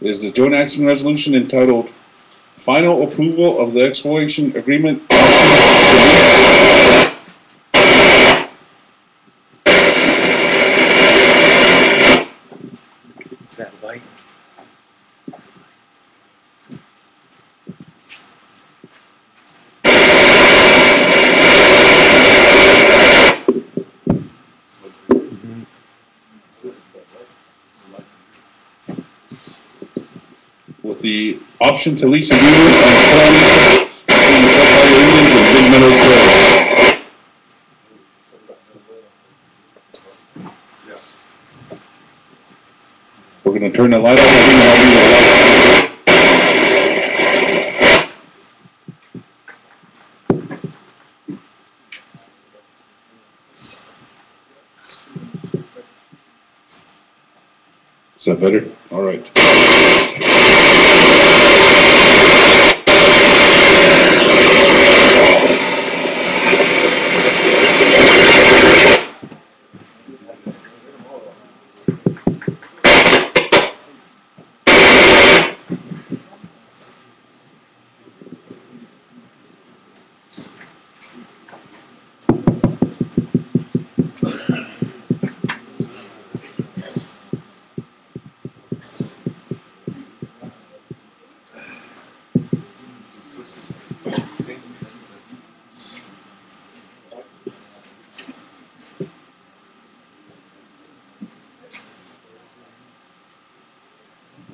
is the joint action resolution entitled Final Approval of the Exploration Agreement. Is that light? With the option to lease agreement on between the Buffalo Indians and Big Meadow Trail. We're going to turn the light on. Is that better? All right.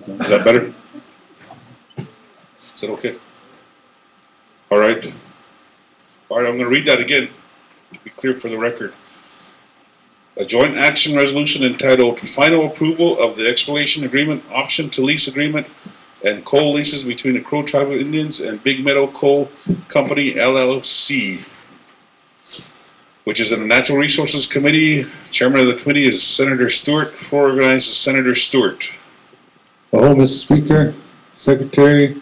Is that better? Is that okay? All right. All right, I'm going to read that again to be clear for the record. A joint action resolution entitled Final Approval of the Exploration Agreement, Option to Lease Agreement, and Coal Leases between the Crow Tribal Indians and Big Meadow Coal Company, LLC, which is in the Natural Resources Committee. Chairman of the committee is Senator Stewart. Floor organizes Senator Stewart. Hello, Mr. Speaker, Secretary,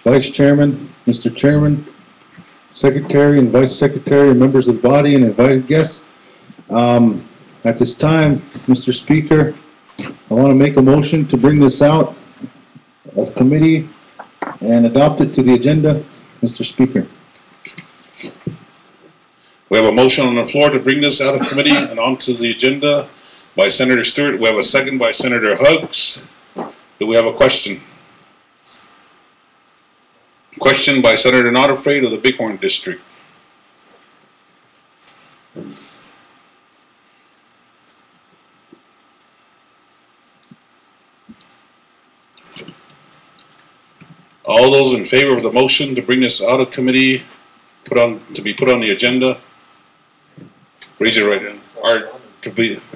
Vice Chairman, Mr. Chairman, Secretary and Vice Secretary, and members of the body and invited guests. At this time, Mr. Speaker, I want to make a motion to bring this out of committee and adopt it to the agenda, Mr. Speaker. We have a motion on the floor to bring this out of committee and onto the agenda by Senator Stewart. We have a second by Senator Hugs. Do we have a question? Question by Senator Not Afraid of the Bighorn District. All those in favor of the motion to bring this out of committee, to be put on the agenda, raise your right hand. Or to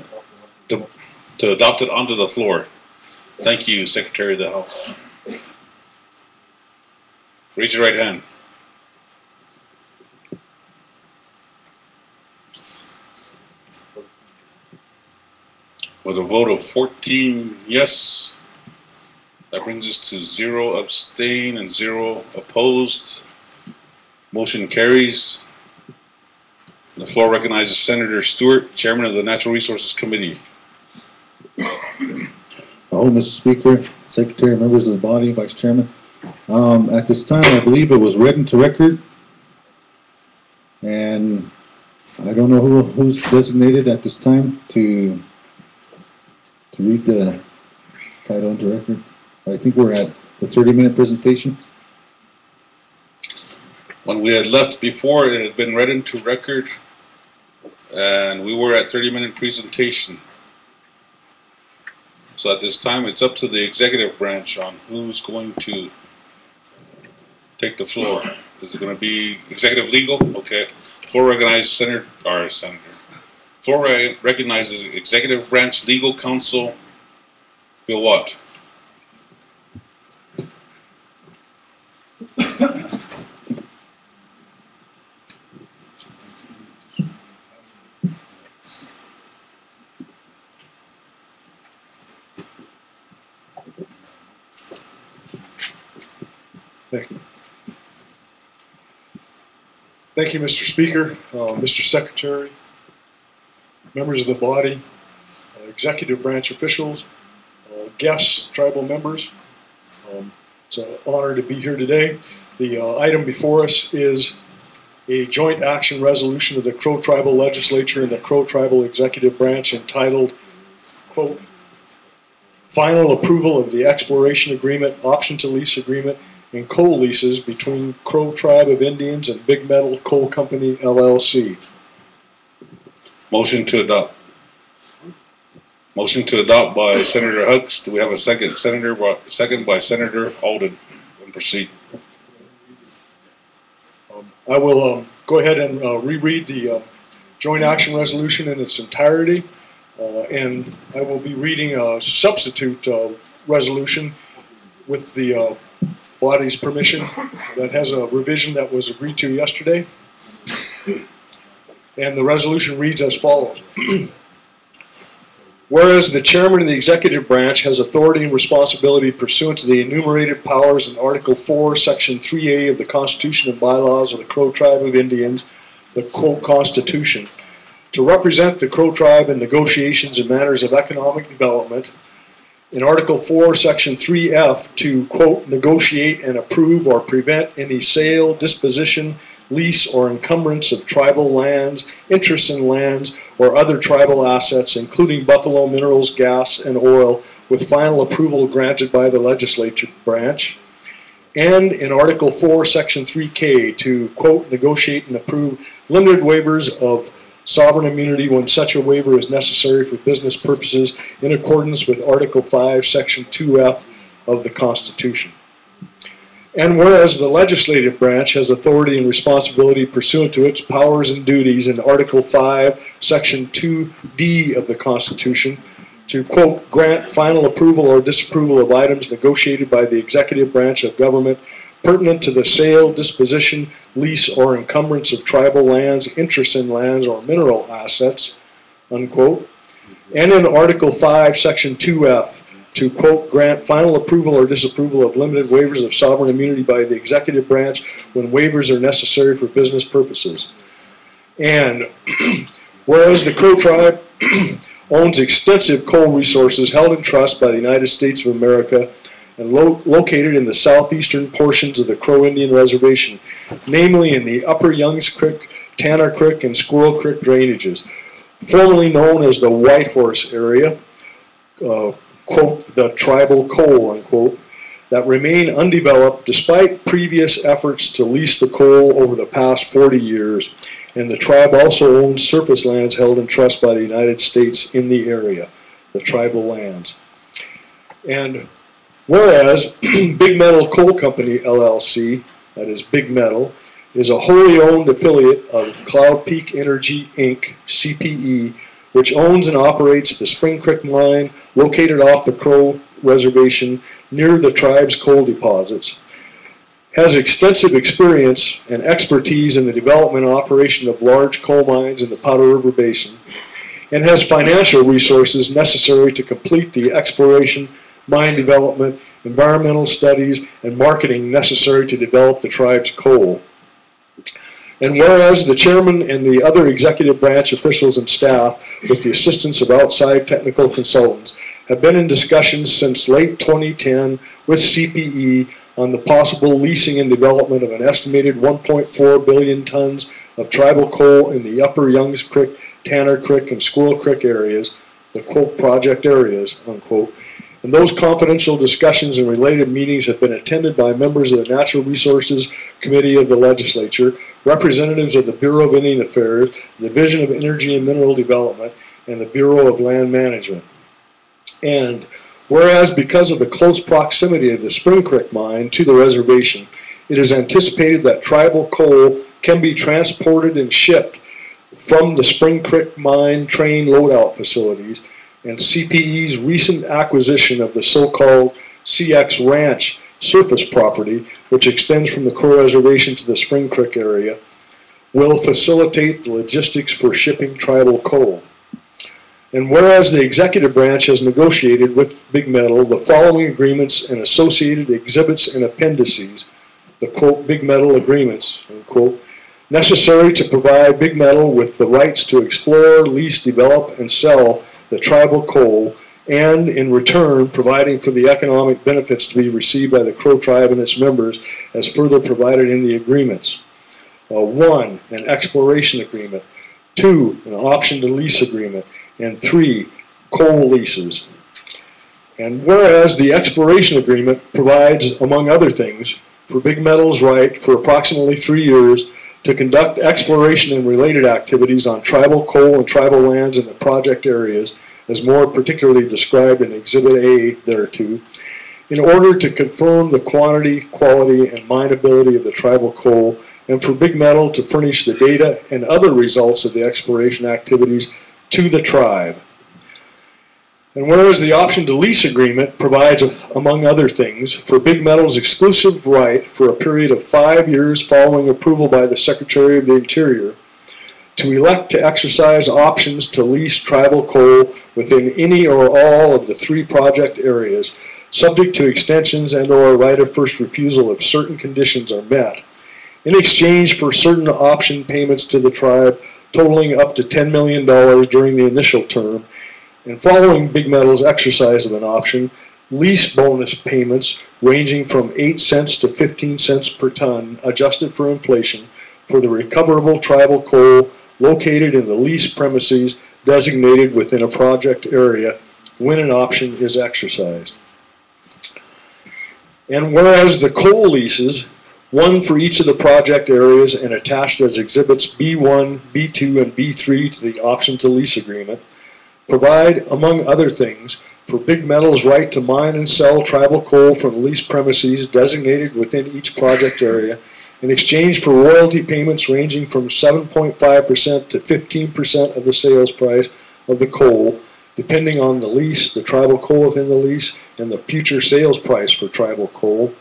adopt it onto the floor. Thank you, Secretary of the House. Raise your right hand. With a vote of 14 yes, that brings us to 0 abstain and 0 opposed. Motion carries. The floor recognizes Senator Stewart, Chairman of the Natural Resources Committee. Hello, Mr. Speaker, Secretary, members of the body, Vice Chairman. At this time, I believe it was read into record, and I don't know who's designated at this time to read the title into record. I think we're at the 30-minute presentation. When we had left before, it had been read into record, and we were at 30-minute presentation. So at this time, it's up to the executive branch on who's going to take the floor. Is it going to be executive legal? Okay. Floor recognizes Senator. Floor recognizes executive branch legal counsel Bill Watt. Thank you. Thank you, Mr. Speaker, Mr. Secretary, members of the body, executive branch officials, guests, tribal members. It's an honor to be here today. The item before us is a joint action resolution of the Crow Tribal Legislature and the Crow Tribal Executive Branch entitled, quote, Final Approval of the Exploration Agreement, Option to Lease Agreement, and Coal Leases between Crow Tribe of Indians and Big Metal Coal Company, LLC. Motion to adopt. Motion to adopt by Senator Hux. Do we have a second? Second by Senator Alden. And proceed. I will go ahead and reread the joint action resolution in its entirety, and I will be reading a substitute resolution with the body's permission that has a revision that was agreed to yesterday. And the resolution reads as follows. Whereas the chairman of the executive branch has authority and responsibility pursuant to the enumerated powers in Article 4, Section 3A of the Constitution and bylaws of the Crow Tribe of Indians, the quote Constitution, to represent the Crow Tribe in negotiations in matters of economic development, in Article 4, Section 3F, to quote negotiate and approve or prevent any sale, disposition, lease, or encumbrance of tribal lands, interests in lands, or other tribal assets, including buffalo minerals, gas, and oil, with final approval granted by the legislature branch. And in Article 4, Section 3K, to, quote, negotiate and approve limited waivers of sovereign immunity when such a waiver is necessary for business purposes in accordance with Article 5, Section 2F of the Constitution. And whereas the legislative branch has authority and responsibility pursuant to its powers and duties in Article 5, Section 2D of the Constitution to, quote, grant final approval or disapproval of items negotiated by the executive branch of government pertinent to the sale, disposition, lease, or encumbrance of tribal lands, interests in lands, or mineral assets, unquote. And in Article 5, Section 2F, to, quote, grant final approval or disapproval of limited waivers of sovereign immunity by the executive branch when waivers are necessary for business purposes. And whereas the Crow Tribe owns extensive coal resources held in trust by the United States of America and located in the southeastern portions of the Crow Indian Reservation, namely in the Upper Youngs Creek, Tanner Creek, and Squirrel Creek drainages, formerly known as the White Horse area, quote, the tribal coal, unquote, that remain undeveloped despite previous efforts to lease the coal over the past 40 years. And the tribe also owns surface lands held in trust by the United States in the area, the tribal lands. And whereas Big Metal Coal Company, LLC, that is Big Metal, is a wholly owned affiliate of Cloud Peak Energy, Inc., CPE, which owns and operates the Spring Creek Mine located off the Crow Reservation near the tribe's coal deposits, has extensive experience and expertise in the development and operation of large coal mines in the Powder River Basin, and has financial resources necessary to complete the exploration, mine development, environmental studies, and marketing necessary to develop the tribe's coal. And whereas the chairman and the other executive branch officials and staff, with the assistance of outside technical consultants, have been in discussions since late 2010 with CPE on the possible leasing and development of an estimated 1.4 billion tons of tribal coal in the Upper Youngs Creek, Tanner Creek, and Squirrel Creek areas, the quote project areas, unquote. And those confidential discussions and related meetings have been attended by members of the Natural Resources Committee of the Legislature, representatives of the Bureau of Indian Affairs, the Division of Energy and Mineral Development, and the Bureau of Land Management. And whereas because of the close proximity of the Spring Creek mine to the reservation, it is anticipated that tribal coal can be transported and shipped from the Spring Creek mine train loadout facilities, and CPE's recent acquisition of the so-called CX Ranch surface property, which extends from the Crow Reservation to the Spring Creek area, will facilitate the logistics for shipping tribal coal. And whereas the executive branch has negotiated with Big Metal the following agreements and associated exhibits and appendices, the quote Big Metal agreements, unquote, necessary to provide Big Metal with the rights to explore, lease, develop, and sell the tribal coal, and in return providing for the economic benefits to be received by the Crow tribe and its members as further provided in the agreements. 1, an exploration agreement. 2, an option to lease agreement. And 3, coal leases. And whereas the exploration agreement provides, among other things, for Big Metal's right for approximately 3 years to conduct exploration and related activities on tribal coal and tribal lands in the project areas, as more particularly described in Exhibit A thereto, in order to confirm the quantity, quality, and mineability of the tribal coal, and for Big Metal to furnish the data and other results of the exploration activities to the tribe. And whereas the option to lease agreement provides, among other things, for Big Metal's exclusive right for a period of 5 years following approval by the Secretary of the Interior to elect to exercise options to lease tribal coal within any or all of the 3 project areas, subject to extensions and or a right of first refusal if certain conditions are met, in exchange for certain option payments to the tribe totaling up to $10 million during the initial term, and following Big Metal's exercise of an option, lease bonus payments ranging from 8 cents to 15 cents per ton, adjusted for inflation, for the recoverable tribal coal located in the lease premises designated within a project area when an option is exercised. And whereas the coal leases, one for each of the project areas and attached as exhibits B1, B2, and B3 to the option to lease agreement, provide, among other things, for Big Metal's right to mine and sell tribal coal from leased premises designated within each project area in exchange for royalty payments ranging from 7.5% to 15% of the sales price of the coal, depending on the lease, the tribal coal within the lease, and the future sales price for tribal coal,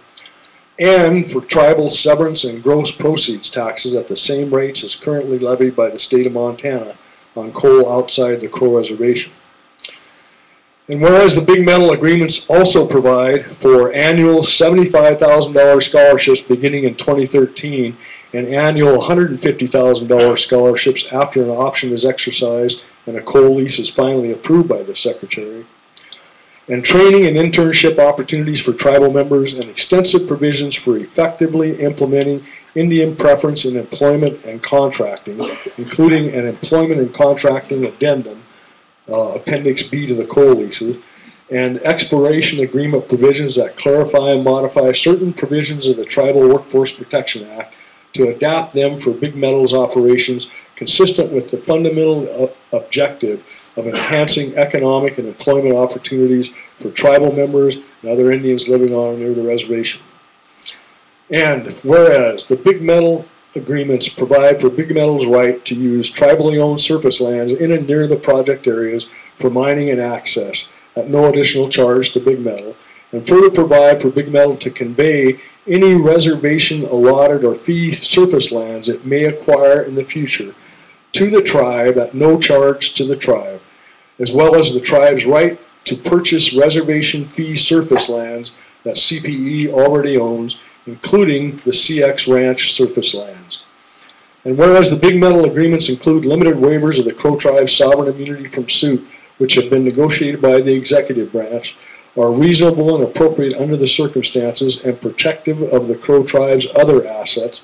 and for tribal severance and gross proceeds taxes at the same rates as currently levied by the state of Montana on coal outside the Crow Reservation. And whereas the Big Metal agreements also provide for annual $75,000 scholarships beginning in 2013 and annual $150,000 scholarships after an option is exercised and a coal lease is finally approved by the Secretary, and training and internship opportunities for tribal members and extensive provisions for effectively implementing Indian preference in employment and contracting, including an employment and contracting addendum, Appendix B to the coal leases, and exploration agreement provisions that clarify and modify certain provisions of the Tribal Workforce Protection Act to adapt them for Big Metal's operations consistent with the fundamental objective of enhancing economic and employment opportunities for tribal members and other Indians living on or near the reservation. And whereas the Big Metal agreements provide for Big Metal's right to use tribally owned surface lands in and near the project areas for mining and access at no additional charge to Big Metal, and further provide for Big Metal to convey any reservation allotted or fee surface lands it may acquire in the future to the tribe at no charge to the tribe, as well as the tribe's right to purchase reservation fee surface lands that CPE already owns, including the CX Ranch surface lands. And whereas the Big Metal agreements include limited waivers of the Crow Tribe's sovereign immunity from suit, which have been negotiated by the executive branch, are reasonable and appropriate under the circumstances and protective of the Crow Tribe's other assets,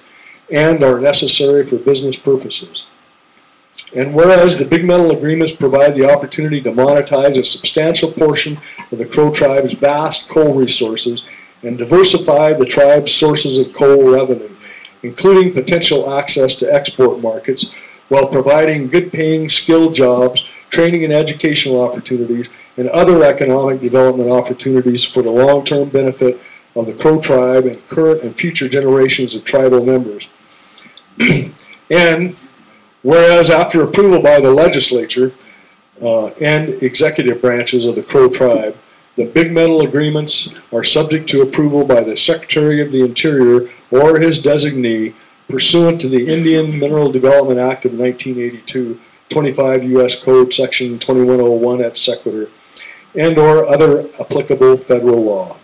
and are necessary for business purposes. And whereas the Big Metal agreements provide the opportunity to monetize a substantial portion of the Crow Tribe's vast coal resources and diversify the tribe's sources of coal revenue, including potential access to export markets, while providing good-paying, skilled jobs, training and educational opportunities, and other economic development opportunities for the long-term benefit of the Crow Tribe and current and future generations of tribal members. And whereas after approval by the legislature and executive branches of the Crow Tribe, the Big Metal agreements are subject to approval by the Secretary of the Interior or his designee pursuant to the Indian Mineral Development Act of 1982, 25 U.S. Code Section 2101 et sequitur, and or other applicable federal law.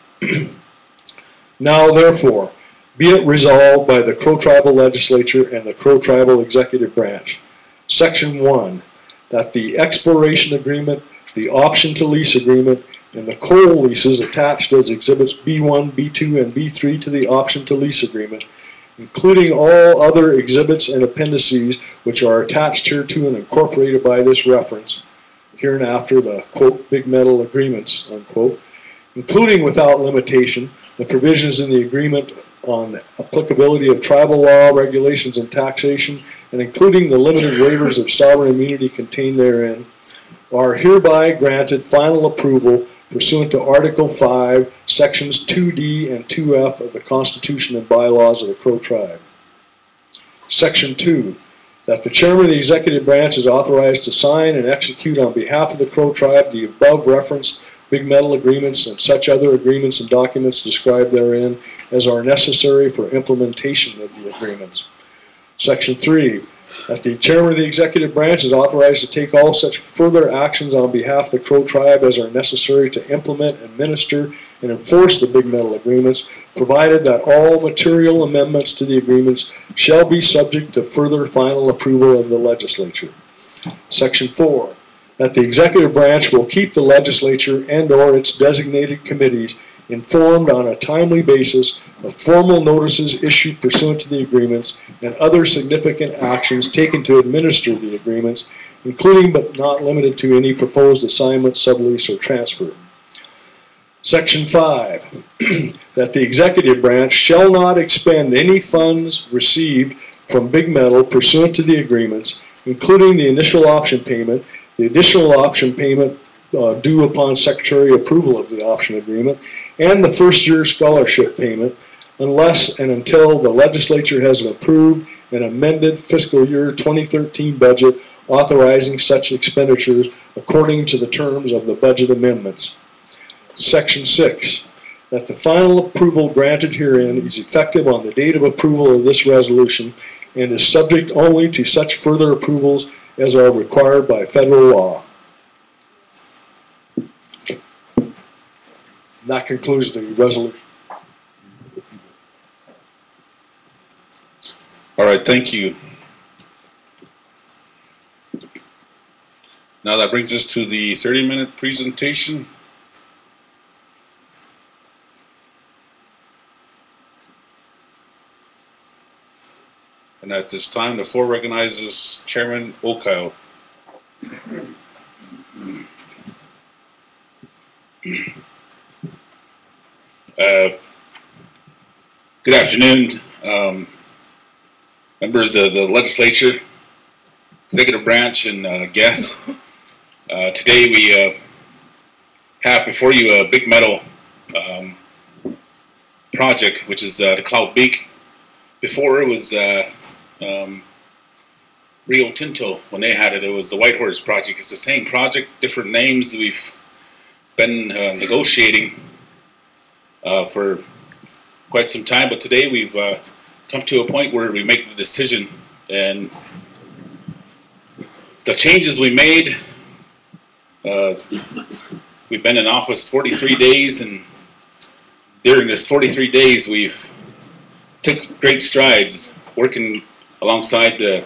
Now therefore, be it resolved by the Crow Tribal Legislature and the Crow Tribal Executive Branch, Section 1, that the exploration agreement the option to lease agreement, and the coal leases attached as exhibits B1, B2, and B3 to the option to lease agreement, including all other exhibits and appendices which are attached hereto and incorporated by this reference, hereinafter the, quote, big metal agreements, unquote, including without limitation the provisions in the agreement on the applicability of tribal law, regulations, and taxation, and including the limited waivers of sovereign immunity contained therein, are hereby granted final approval pursuant to Article 5, Sections 2D and 2F of the Constitution and bylaws of the Crow Tribe. Section 2, that the chairman of the executive branch is authorized to sign and execute on behalf of the Crow Tribe the above referenced big metal agreements and such other agreements and documents described therein as are necessary for implementation of the agreements. Section 3, that the chairman of the executive branch is authorized to take all such further actions on behalf of the Crow Tribe as are necessary to implement, administer, and enforce the big metal agreements, provided that all material amendments to the agreements shall be subject to further final approval of the legislature. Section 4, that the executive branch will keep the legislature and/or its designated committees informed on a timely basis of formal notices issued pursuant to the agreements and other significant actions taken to administer the agreements, including but not limited to any proposed assignment, sublease, or transfer. Section 5, that the executive branch shall not expend any funds received from Big Metal pursuant to the agreements, including the initial option payment, the additional option payment due upon secretary approval of the option agreement, and the first year scholarship payment, unless and until the legislature has approved an amended fiscal year 2013 budget authorizing such expenditures according to the terms of the budget amendments. Section 6, that the final approval granted herein is effective on the date of approval of this resolution and is subject only to such further approvals as are required by federal law. And that concludes the resolution. All right, thank you. Now that brings us to the 30-minute presentation. And at this time, the floor recognizes Chairman O'Kyle. Good afternoon, members of the legislature, executive branch, and guests. Today we have before you a Big Metal project, which is the Cloud Peak. Before it was Rio Tinto. When they had it, it was the White Horse project. It's the same project, different names. We've been negotiating for quite some time, but today we've come to a point where we make the decision, and the changes we made, we've been in office 43 days, and during this 43 days we've took great strides working alongside the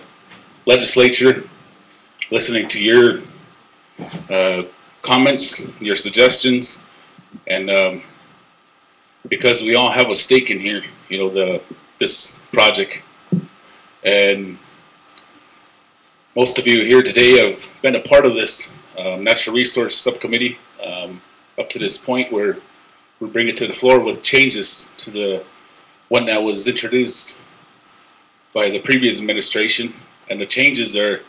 legislature, listening to your comments, your suggestions, and because we all have a stake in here, you know, this project, and most of you here today have been a part of this natural resource subcommittee up to this point where we bring it to the floor with changes to the one that was introduced by the previous administration. And the changes are,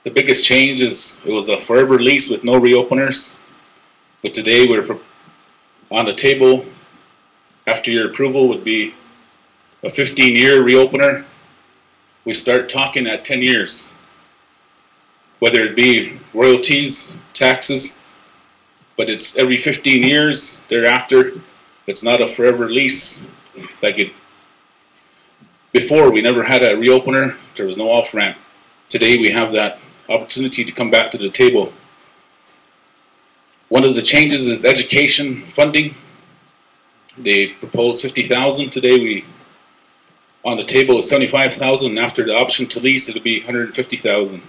the biggest change is it was a forever lease with no reopeners, but today we're on the table after your approval would be a 15-year reopener. We start talking at 10 years, whether it be royalties, taxes, but it's every 15 years thereafter. It's not a forever lease like it before. We never had a reopener. There was no off-ramp. Today we have that opportunity to come back to the table. One of the changes is education funding. They proposed $50,000. Today we on the table is $75,000, and after the option to lease it'll be $150,000.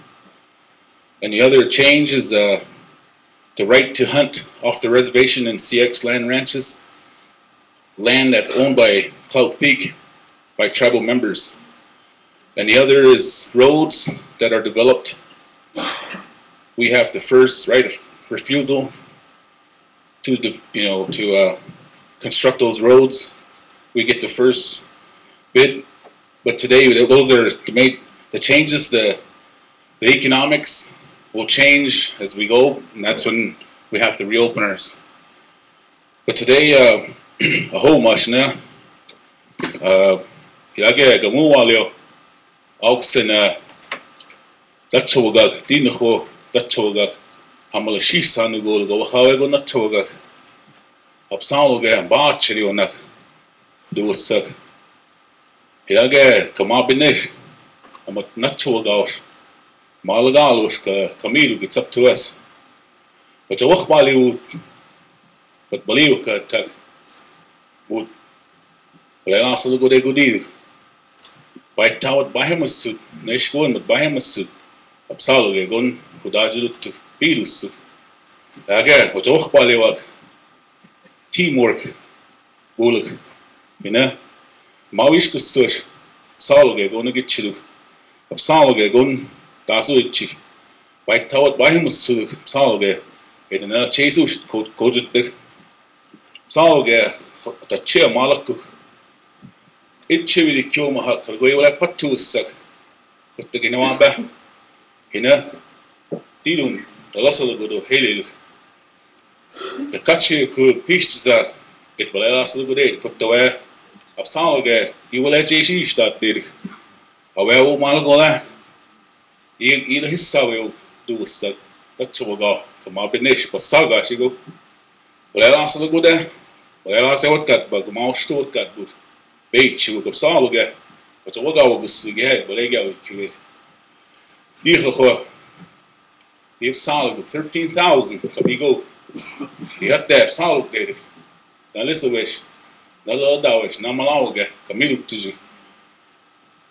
And the other change is the right to hunt off the reservation and CX land ranches, land that's owned by Cloud Peak by tribal members. And the other is roads that are developed. We have the first right of refusal to construct those roads. We get the first bid, but today those are the changes. The economics will change as we go, and that's when we have to reopen ours. But today, a whole much now. Yage gamu walio, auxen datchogag dinho datchogag. Hamala shisa go wahawe go natchogag. Absaloga bachili onak do sag. Yage kamabinish. I'm not sure about Malagalush, Kamilu, it's up to us. But a walk Bollywood, but Bollywood would. Well, I asked a good deal. By Tower, by him a suit, Nash going, but by him a suit. Absaloga gun, who dodged to Pilus. Again, what a walk Bollywood. Teamwork, Bullock, you know. Mawish could search. Saloga gonna get you. Absaloga gun, that's it. By Tower, by him was so Saloga, and another chase coach there. Saloga, the chair Malaku. It chivy Kyoma, go away put to a suck. Put the Ginawamba, you know, Dilun, the loss of the good of Haley. The catchy could pitch that it will last a good day, put the way of Saloga, you will let JC start did. However, Malagola, either his saw do suck. That's what go. Come up in Nish, but Saga, she go. Well, I answer the good there. Well, I say what got, but the mouse to what got good. Bait, she would have Saloga, but the Waga was again, but they got to it. Leave Saloga 13,000. Come you go. He had that Saloga. Now listen, wish. Now, Lord Dowish, now Malaga, come in to you.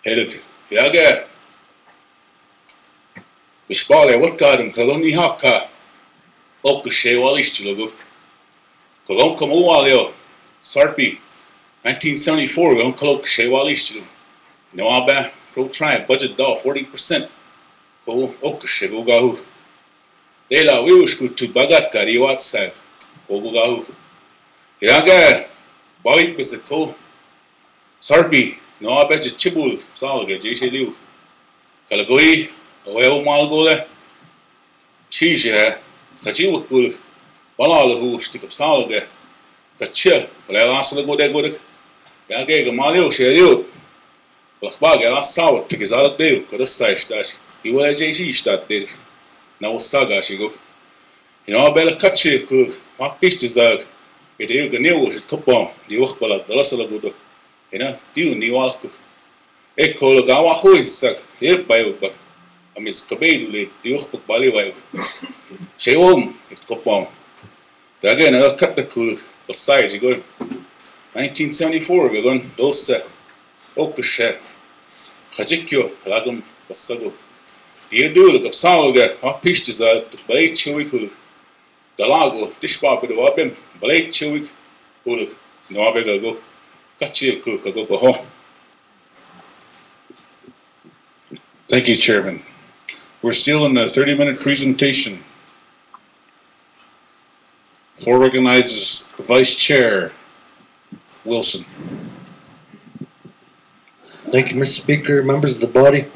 Hey, look. Yage. Bishbale, what got him? Coloni Haka. Okashe Walish to look. Colon Kamualio. Sarpi. 1974, we don't call Okashe Walish to. No, Abba. Pro tribe. Budget doll 40%. Go Okashe. Go Gahu. De la, we wish good to Bagat Gari outside. Go Gahu. Yage. Boy, was the co. Sarpi. No, I bet you Chibul, Salaga, JC Liu. Kalagoi, away old Malagola. Cheese, Kajiwakul, Balala who stick up Salaga. The chill, but I asked the good egg. Yagag, Malio, Sherio. Lachbag, I asked Sour, took his other day, could have sized that. He will JC start did. Now Saga, she go. You know, I better cut you, could. My pitch is it is a new cup on the Okbala, the Lasala good. You know, do you walk? Echo Gawa Hoys, here by a Miss Cabadu, the Okbuk Bali. She home, it copon. Again, I'll cut the cool aside. You go 1974, we're going those Okashe, Hajikyo, Lagum, Basago. Do you do look up Salga, our pitches out, the Ballet Chewik, the Lago, dish bar with the Wabim, Ballet Chewik, who no I better go. Thank you, Chairman. We're still in the 30-minute presentation. Floor recognizes Vice Chair Wilson. Thank you, Mr. Speaker, members of the body.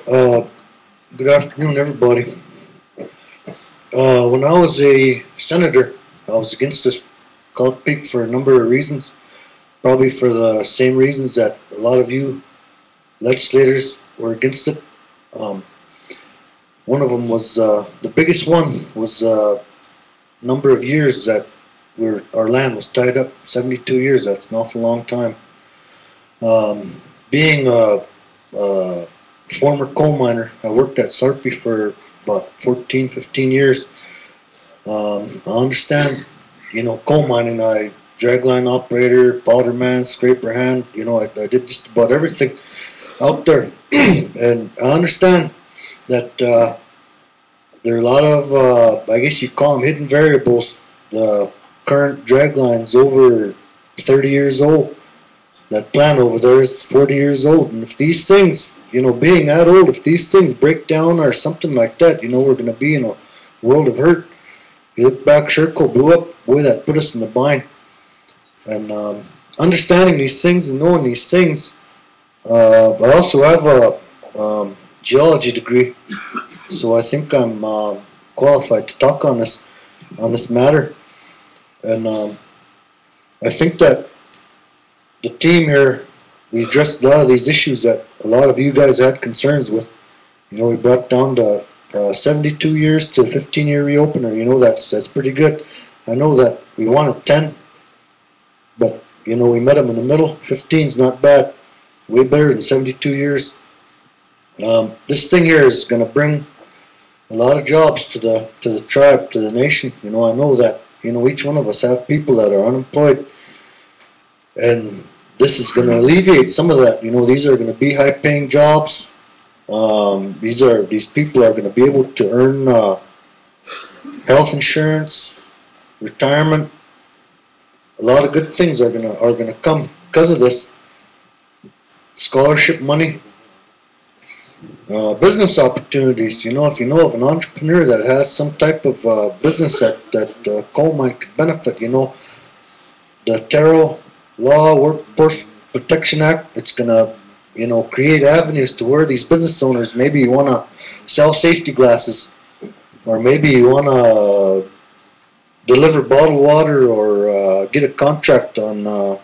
Good afternoon, everybody. When I was a senator, I was against this Cloud Peak for a number of reasons. Probably for the same reasons that a lot of you legislators were against it. One of them was, the biggest one was number of years that our land was tied up, 72 years, that's an awful long time. Being a former coal miner, I worked at Sarpi for about 14, 15 years. I understand, you know, coal mining. I dragline operator, powder man, scraper hand, you know, I did just about everything out there. And I understand that there are a lot of, I guess you call them hidden variables. The current drag line's over 30 years old. That plant over there is 40 years old. And if these things, you know, being that old, if these things break down or something like that, you know, we're going to be in a world of hurt. You look back, Sherco blew up. Boy, that put us in the bind. And understanding these things and knowing these things, I also have a geology degree, so I think I'm qualified to talk on this matter. And I think that the team here, we addressed a lot of these issues that a lot of you guys had concerns with. You know, we brought down the 72 years to 15-year reopener. You know, that's pretty good. I know that we wanted 10, but you know, we met them in the middle. 15's not bad. Way better than 72 years. This thing here is going to bring a lot of jobs to the tribe, to the nation. You know, I know that, you know, each one of us have people that are unemployed, and this is going to alleviate some of that. You know, these are going to be high-paying jobs. These people are going to be able to earn health insurance, retirement. A lot of good things are gonna come because of this. Scholarship money, business opportunities. You know, if you know of an entrepreneur that has some type of business that coal mine could benefit, you know, the Terrell Law Workforce Protection Act, it's gonna, you know, create avenues to where these business owners, maybe you wanna sell safety glasses, or maybe you wanna deliver bottled water, or get a contract on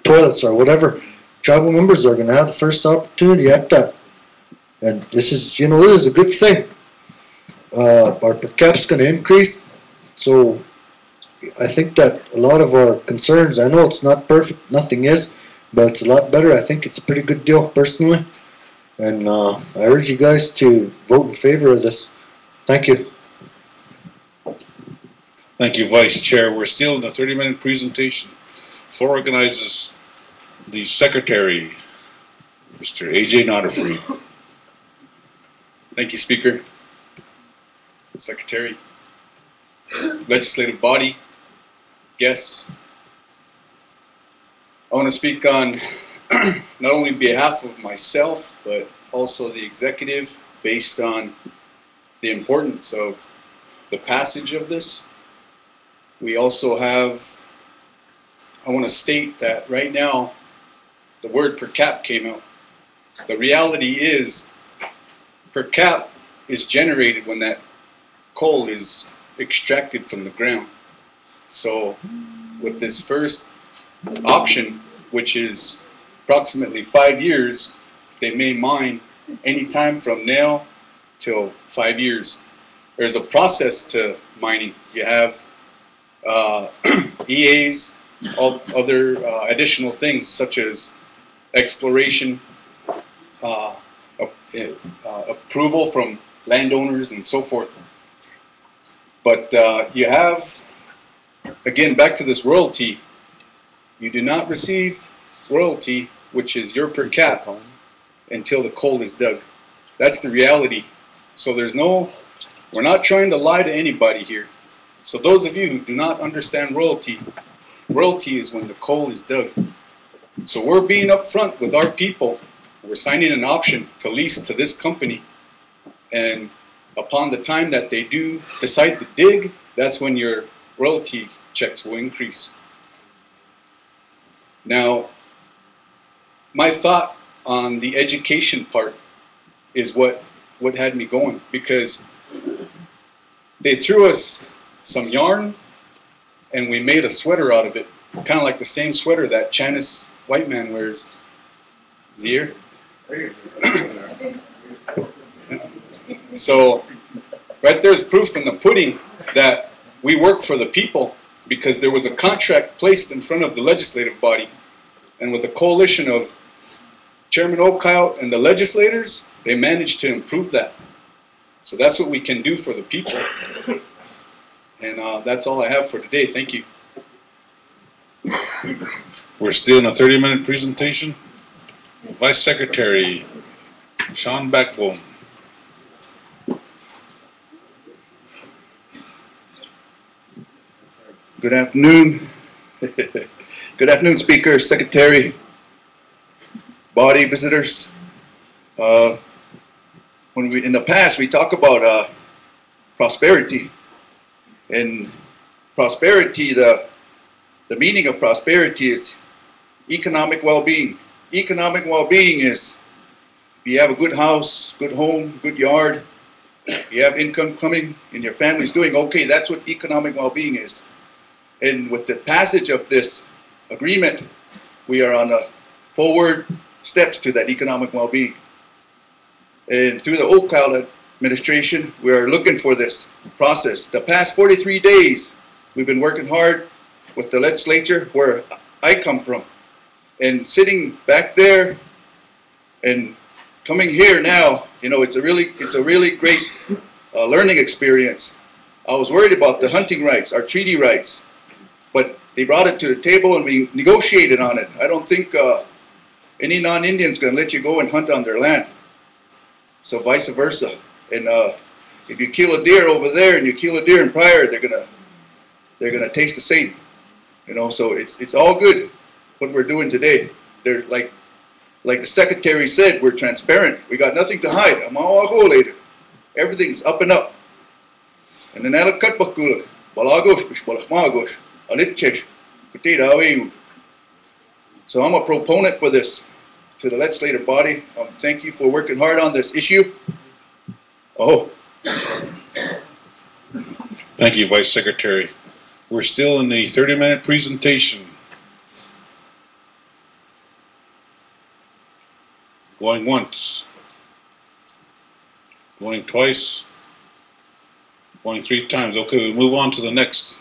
toilets or whatever. Tribal members are going to have the first opportunity at that, and this is, you know, this is a good thing. Our per cap's going to increase, so I think that a lot of our concerns, I know it's not perfect, nothing is, but it's a lot better. I think it's a pretty good deal personally, and I urge you guys to vote in favor of this. Thank you. Thank you, Vice Chair. We're still in the 30-minute presentation. Floor organizes the Secretary, Mr. A.J. Notterfree. Thank you, Speaker, Secretary, Legislative Body, guests. I want to speak on not only behalf of myself, but also the executive, based on the importance of the passage of this. We also have, I want to state that right now, the word per cap came out. The reality is, per cap is generated when that coal is extracted from the ground. So with this first option, which is approximately 5 years, they may mine anytime from now till 5 years. There's a process to mining. You have EAs, all other additional things such as exploration, approval from landowners and so forth. But you have, again, back to this royalty, you do not receive royalty, which is your per cap, until the coal is dug. That's the reality. So there's no, we're not trying to lie to anybody here. So those of you who do not understand royalty, royalty is when the coal is dug. So we're being upfront with our people. We're signing an option to lease to this company, and upon the time that they do decide to dig, that's when your royalty checks will increase. Now, my thought on the education part is what had me going, because they threw us some yarn and we made a sweater out of it, kind of like the same sweater that Chinese white man wears. Zier. So right there's proof in the pudding that we work for the people, because there was a contract placed in front of the legislative body, and with a coalition of Chairman Oakhout and the legislators, they managed to improve that. So that's what we can do for the people. And that's all I have for today. Thank you. We're still in a 30-minute presentation. Vice Secretary Sean Backbone. Good afternoon. Good afternoon, Speaker, Secretary, body, visitors. When in the past, we talk about prosperity. And prosperity, the meaning of prosperity is economic well-being. Economic well-being is if you have a good house, good home, good yard, you have income coming, and your family's doing okay. That's what economic well-being is. And with the passage of this agreement, we are on the forward steps to that economic well-being. And through the Oakville administration, we are looking for this process. The past 43 days, we've been working hard with the legislature where I come from. And sitting back there and coming here now, you know, it's a really great learning experience. I was worried about the hunting rights, our treaty rights, but they brought it to the table and we negotiated on it. I don't think any non-Indian's gonna let you go and hunt on their land. So vice versa. And if you kill a deer over there and you kill a deer in Pryor, they're gonna taste the same. You know, so it's all good what we're doing today. They're like the secretary said, we're transparent. We got nothing to hide. I'm all later. Everything's up and up. And then I'll cut bakulak. Balagos, balachmagos, alitchesh, kutida aweyu. So I'm a proponent for this to the legislative body. Thank you for working hard on this issue. Oh. Thank you, Vice Secretary. We're still in the 30-minute presentation. Going once. Going twice. Going 3 times. Okay, we move on to the next.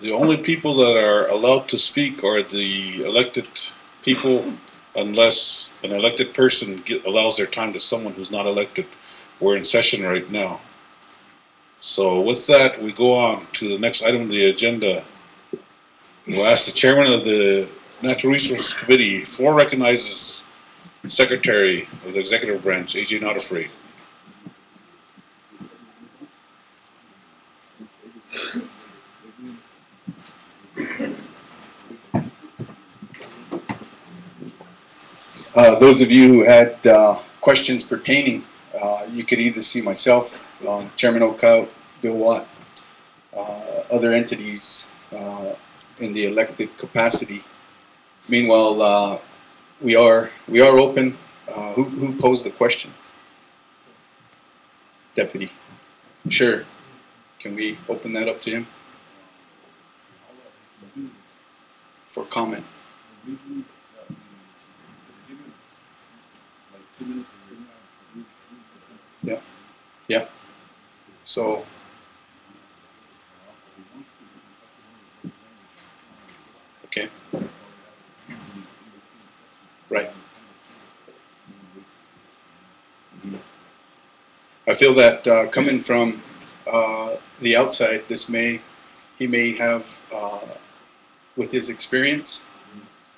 The only people that are allowed to speak are the elected people, unless an elected person allows their time to someone who's not elected. We're in session right now. So with that, we go on to the next item on the agenda. We'll ask the chairman of the Natural Resources Committee. Floor recognizes Secretary of the Executive Branch, A.J. Nottafree. Those of you who had questions pertaining, you could either see myself, Chairman Oakville, Bill Watt, other entities in the elected capacity. Meanwhile, we are open. Who posed the question? Deputy. Sure. Can we open that up to him for comment? Yeah. Yeah. So. Okay. Right. I feel that coming from the outside, he may have, with his experience,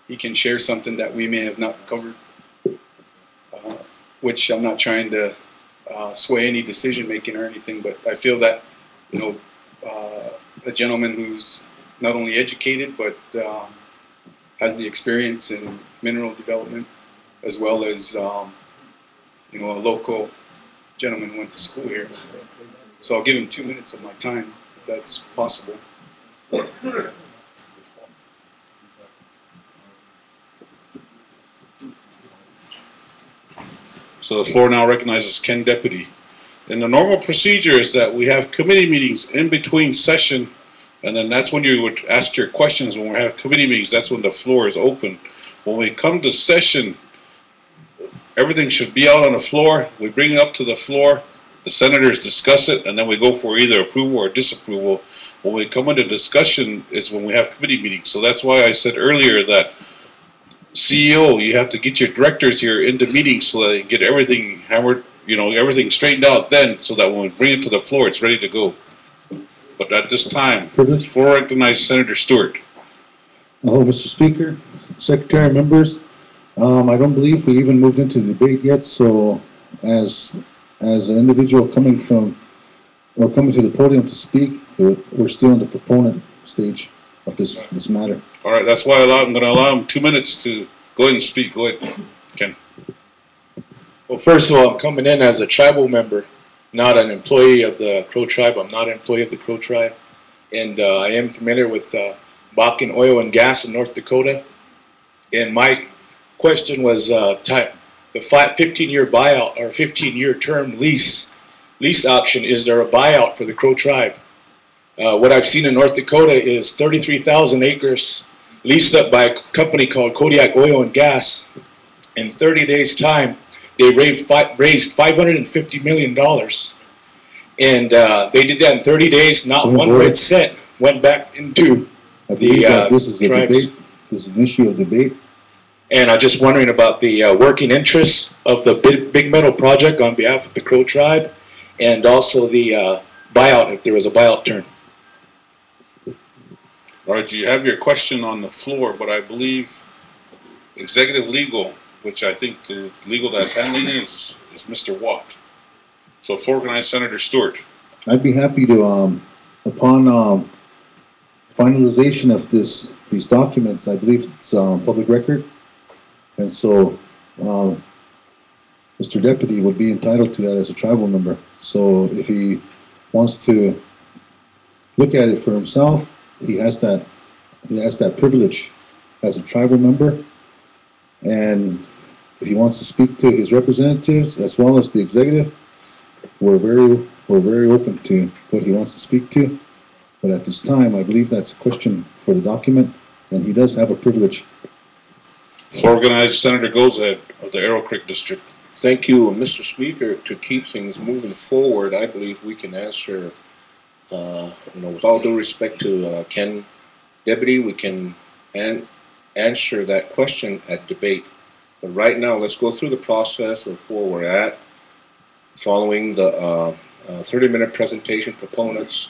he can share something that we may have not covered, which I'm not trying to sway any decision making or anything, but I feel that, you know, a gentleman who's not only educated but has the experience in mineral development, as well as you know, a local gentleman went to school here. So I'll give him 2 minutes of my time, if that's possible. So the floor now recognizes Ken Deputy. And the normal procedure is that we have committee meetings in between session, and then that's when you would ask your questions. When we have committee meetings, that's when the floor is open. When we come to session, everything should be out on the floor. We bring it up to the floor, the senators discuss it, and then we go for either approval or disapproval. When we come into discussion is when we have committee meetings. So that's why I said earlier that CEO, you have to get your directors here into meetings so that they get everything hammered, you know, everything straightened out then, so that when we bring it to the floor, it's ready to go. But at this time, floor recognizes Senator Stewart. Hello, Mr. Speaker, Secretary, members. I don't believe we even moved into the debate yet, so as as an individual coming from, or coming to the podium to speak, we're still in the proponent stage of this matter. All right, that's why I'm going to allow him 2 minutes to go ahead and speak. Go ahead, Ken. Well, first of all, I'm coming in as a tribal member, not an employee of the Crow Tribe. I'm not an employee of the Crow Tribe. And I am familiar with Bakken Oil and Gas in North Dakota. And my question was the 15-year buyout or 15-year term lease option. Is there a buyout for the Crow Tribe? What I've seen in North Dakota is 33,000 acres leased up by a company called Kodiak Oil and Gas. In 30 days' time, they raised $550 million. And they did that in 30 days. Not one red cent went back into the this is a tribes. debate. This is an issue of debate. And I'm just wondering about the working interests of the Big Meadow project on behalf of the Crow Tribe, and also the buyout, if there was a buyout term. All right, you have your question on the floor, but I believe executive legal, which I think the legal that's handling it is Mr. Watt. So floor organized Senator Stewart. I'd be happy to, upon finalization of these documents, I believe it's public record, and so Mr. Deputy would be entitled to that as a tribal member. So if he wants to look at it for himself, he has that privilege as a tribal member, and if he wants to speak to his representatives as well as the executive, we're very open to what he wants to speak to. But at this time, I believe that's a question for the document, and he does have a privilege. Floor organized Senator Gozad of the Arrow Creek District. Thank you, Mr. Speaker. To keep things moving forward, I believe we can answer, with all due respect to Ken Deputy, we can answer that question at debate. But right now, let's go through the process of where we're at, following the 30-minute presentation proponents,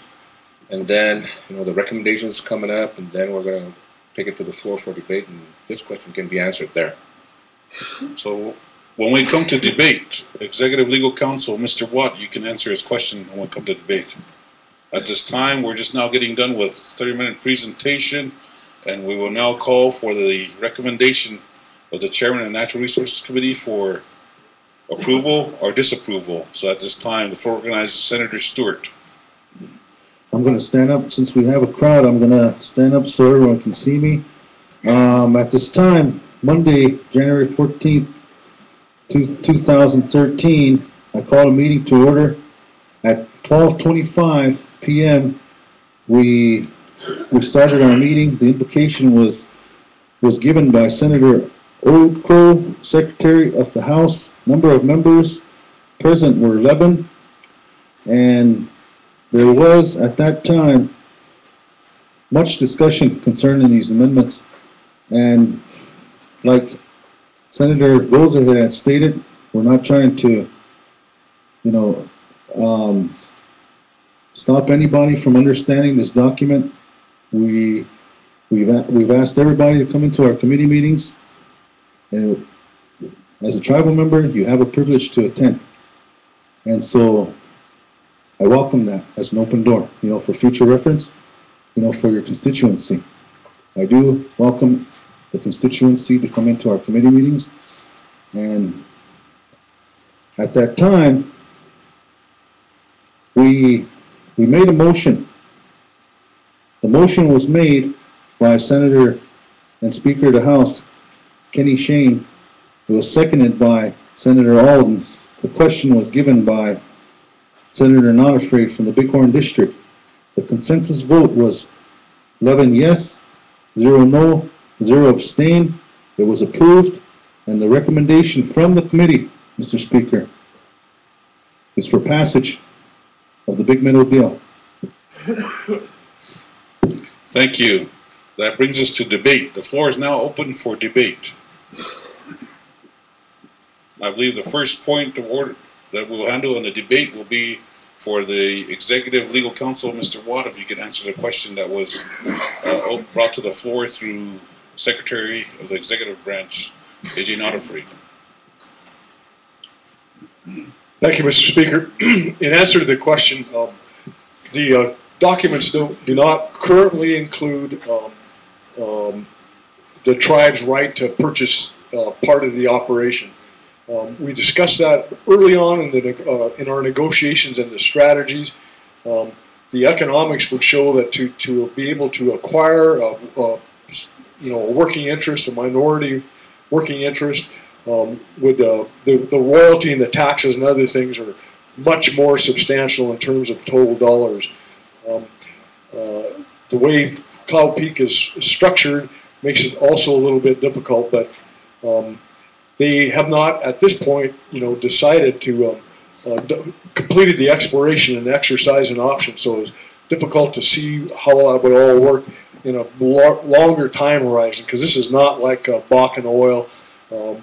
and then the recommendations coming up, and then we're going to take it to the floor for debate, and this question can be answered there. So when we come to debate, Executive Legal Counsel, Mr. Watt, you can answer his question when we come to debate. At this time, we're just now getting done with 30-minute presentation, and we will now call for the recommendation of the Chairman of the Natural Resources Committee for approval or disapproval. So at this time, the floor organizes Senator Stewart. I'm going to stand up. Since we have a crowd, I'm going to stand up so everyone can see me. At this time, Monday, January 14th, 2013, I called a meeting to order at 12:25 p.m. We started our meeting. The invocation was given by Senator Old Crow, Secretary of the House. Number of members present were 11, and there was, at that time, much discussion concerning these amendments. And like Senator Rosa had stated, we're not trying to, stop anybody from understanding this document. We've asked everybody to come into our committee meetings, and as a tribal member, you have a privilege to attend. And so I welcome that as an open door, for future reference, for your constituency. I do welcome the constituency to come into our committee meetings. And at that time, we made a motion. The motion was made by Senator and Speaker of the House, Kenny Shane. It was seconded by Senator Alden. The question was given by Senator Not Afraid from the Bighorn District. The consensus vote was 11 yes, 0 no, 0 abstain. It was approved, and the recommendation from the committee, Mr. Speaker, is for passage of the Big Meadow deal. Thank you. That brings us to debate. The floor is now open for debate. I believe the first point of order that we'll handle in the debate will be for the Executive Legal Counsel, Mr. Watt, if you could answer the question that was brought to the floor through Secretary of the Executive Branch, AJ Not Afraid. Thank you, Mr. Speaker. In answer to the question, the documents do not currently include the tribe's right to purchase part of the operation. We discussed that early on in our negotiations and the strategies. The economics would show that to be able to acquire a working interest, a minority working interest, with the royalty and the taxes and other things are much more substantial in terms of total dollars. The way Cloud Peak is structured makes it also a little bit difficult, but they have not at this point, decided to completed the exploration and exercise an option. So it's difficult to see how that would all work in a longer time horizon, because this is not like Bakken oil,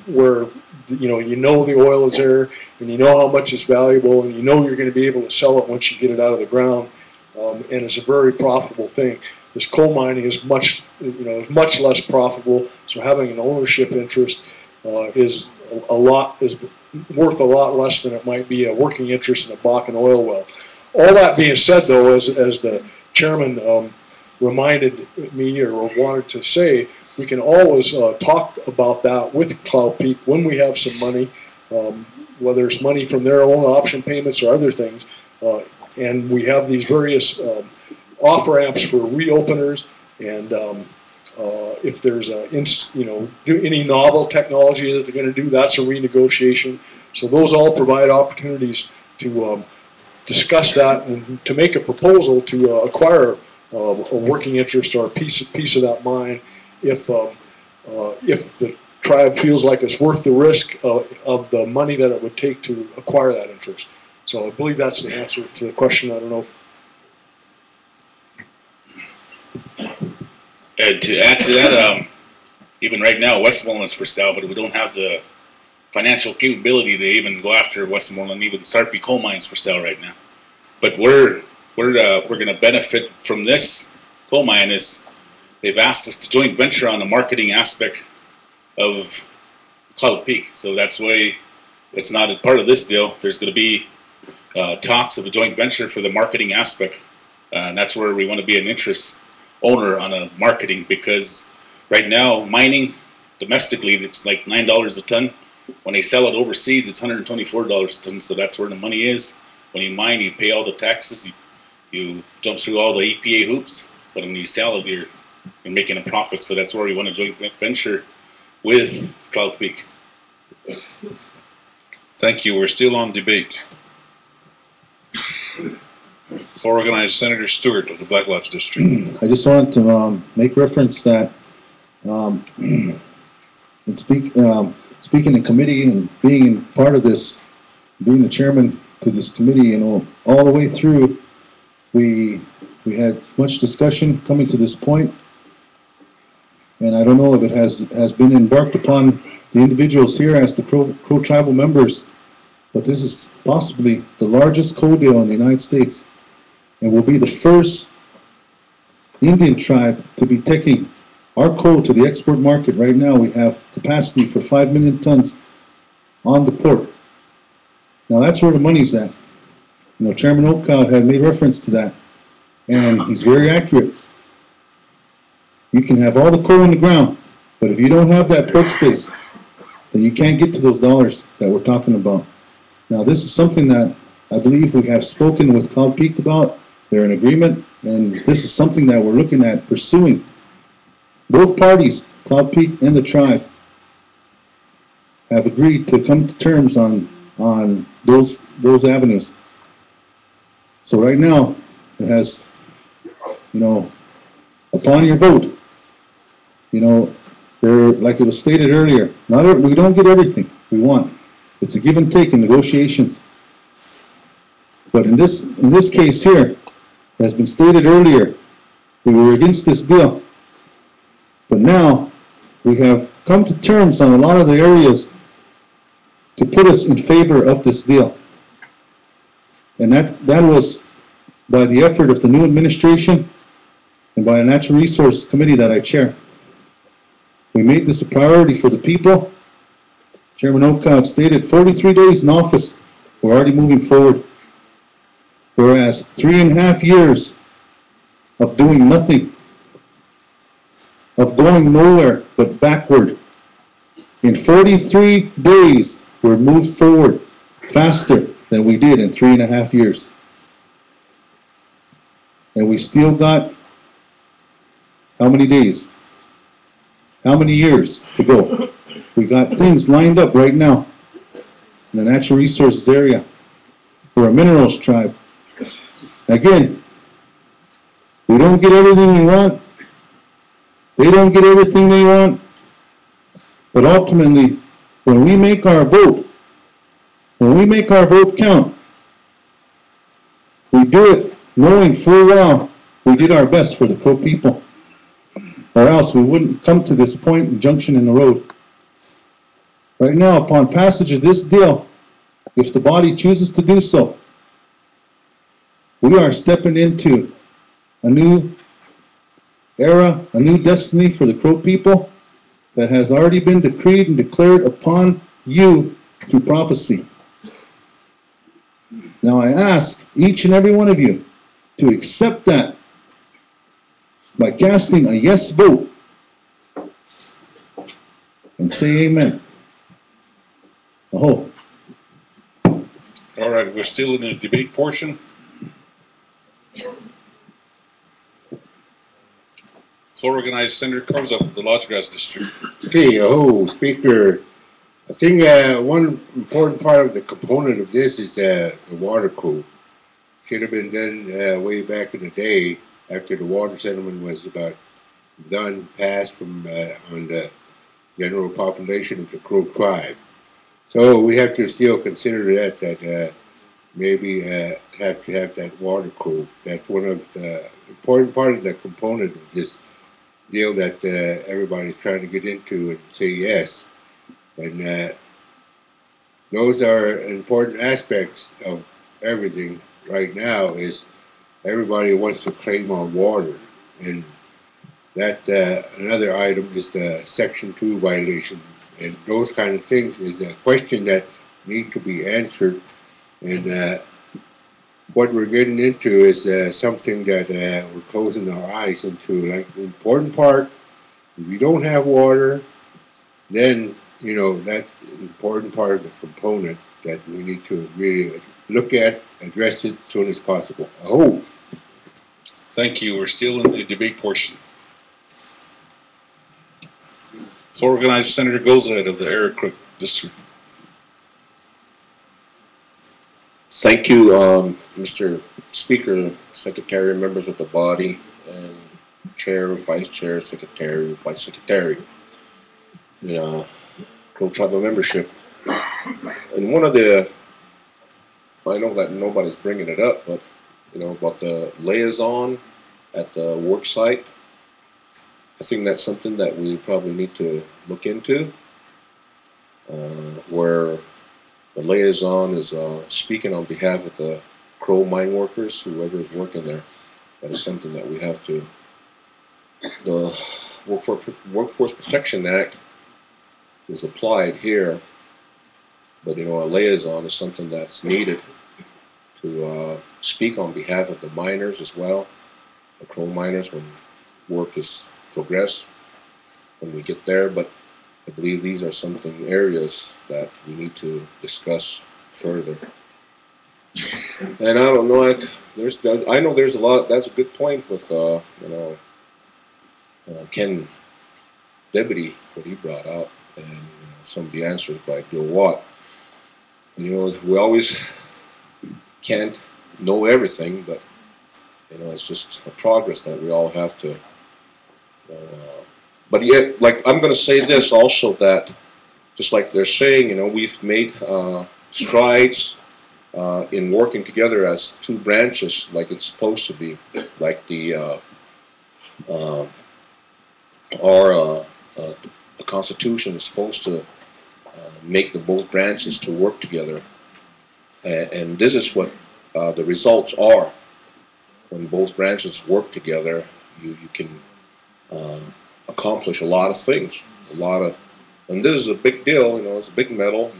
where you know the oil is there and you know how much it's valuable and you know you're going to be able to sell it once you get it out of the ground, and it's a very profitable thing. This coal mining is much less profitable, so having an ownership interest is worth a lot less than it might be a working interest in a Bakken oil well. All that being said, though, as the chairman reminded me or wanted to say, we can always talk about that with Cloud Peak when we have some money, whether it's money from their own option payments or other things, and we have these various off-ramps for reopeners, and if there's any novel technology that they're going to do, that's a renegotiation. So those all provide opportunities to discuss that and to make a proposal to acquire a working interest or a piece of that mine if the tribe feels like it's worth the risk of the money that it would take to acquire that interest. So I believe that's the answer to the question. I don't know. To add to that, even right now, Westmoreland's for sale, but we don't have the financial capability to even go after Westmoreland. Even Sarpy coal mines for sale right now. But we're going to benefit from this coal mine. Is they've asked us to joint venture on the marketing aspect of Cloud Peak. So that's why it's not a part of this deal. There's going to be talks of a joint venture for the marketing aspect, and that's where we want to be an interest owner on a marketing, because right now mining domestically it's like $9 a ton. When they sell it overseas, it's $124 a ton. So that's where the money is. When you mine, you pay all the taxes, you jump through all the EPA hoops, but when you sell it, you're making a profit. So that's where we want to joint venture with Cloud Peak. Thank you. We're still on debate. For organized Senator Stewart of the Black Lodge District. I just want to make reference that in speaking in committee and being part of this, being the chairman to this committee, all the way through, we had much discussion coming to this point, and I don't know if it has been embarked upon the individuals here as the Crow tribal members, but this is possibly the largest coal deal in the United States. And will be the first Indian tribe to be taking our coal to the export market. Right now we have capacity for 5 million tons on the port. Now that's where the money's at. Chairman Oakcott had made reference to that, and he's very accurate. You can have all the coal in the ground, but if you don't have that port space, then you can't get to those dollars that we're talking about. Now this is something that I believe we have spoken with Cloud Peak about. They're in agreement, and this is something that we're looking at pursuing. Both parties, Cloud Peak and the tribe, have agreed to come to terms on those avenues. So right now, it has, upon your vote, they're, like it was stated earlier, we don't get everything we want. It's a give and take in negotiations. But in this case here, as been stated earlier, we were against this deal. But now we have come to terms on a lot of the areas to put us in favor of this deal. And that was by the effort of the new administration and by the Natural Resources Committee that I chair. We made this a priority for the people. Chairman Oakcott stated 43 days in office We're already moving forward. Whereas 3.5 years of doing nothing, of going nowhere but backward. In 43 days, we're moved forward faster than we did in 3.5 years. And we still got how many days? How many years to go? We got things lined up right now in the natural resources area. We're a minerals tribe. Again, we don't get everything we want. They don't get everything they want. But ultimately, when we make our vote count, we do it knowing full well we did our best for the Crow people. Or else we wouldn't come to this point and junction in the road. Right now, upon passage of this deal, if the body chooses to do so, we are stepping into a new era, a new destiny for the Crow people that has already been decreed and declared upon you through prophecy. Now I ask each and every one of you to accept that by casting a yes vote and say amen. Oh. All right, we're still in the debate portion. Floor organized Senator Carlos of the Lodge Grass District. Okay, Speaker, I think one important part of the component of this is the water code. Should have been done way back in the day after the water settlement was about done, passed from on the general population of the Crow tribe. So we have to still consider that maybe have to have that water code. That's one of the important part of the component of this deal that everybody's trying to get into and say yes. And those are important aspects of everything right now is everybody wants to claim our water. And that another item is the Section 2 violation. And those kind of things is a question that need to be answered. And what we're getting into is something that we're closing our eyes into. Like the important part, if you don't have water, then, you know, that's an important part of the component that we need to really look at, address it as soon as possible. Oh. Thank you. We're still in the debate portion. Floor organized Senator Golzhead of the Eric Crook District. Thank you, Mr. Speaker, Secretary, members of the body, and Chair, Vice Chair, Secretary, Vice Secretary, Crow Tribal membership. And one of the, I know that nobody's bringing it up, but about the liaison at the work site. I think that's something that we probably need to look into, where the liaison is speaking on behalf of the Crow mine workers, whoever is working there. That is something that we have to. The Workforce Protection Act is applied here, but a liaison is something that's needed to speak on behalf of the miners as well, the Crow miners when work is progress when we get there. But I believe these are something areas that we need to discuss further. And I don't know, I know there's a lot. That's a good point with Ken Deputy, what he brought out, and some of the answers by Bill Watt. And, we always can't know everything, but it's just a progress that we all have to. But yet, like, I'm going to say this also, that just like they're saying, we've made strides in working together as two branches, like it's supposed to be, like the Constitution is supposed to make the both branches to work together, and this is what the results are. When both branches work together, you can accomplish a lot of things, and this is a big deal. It's a big medal,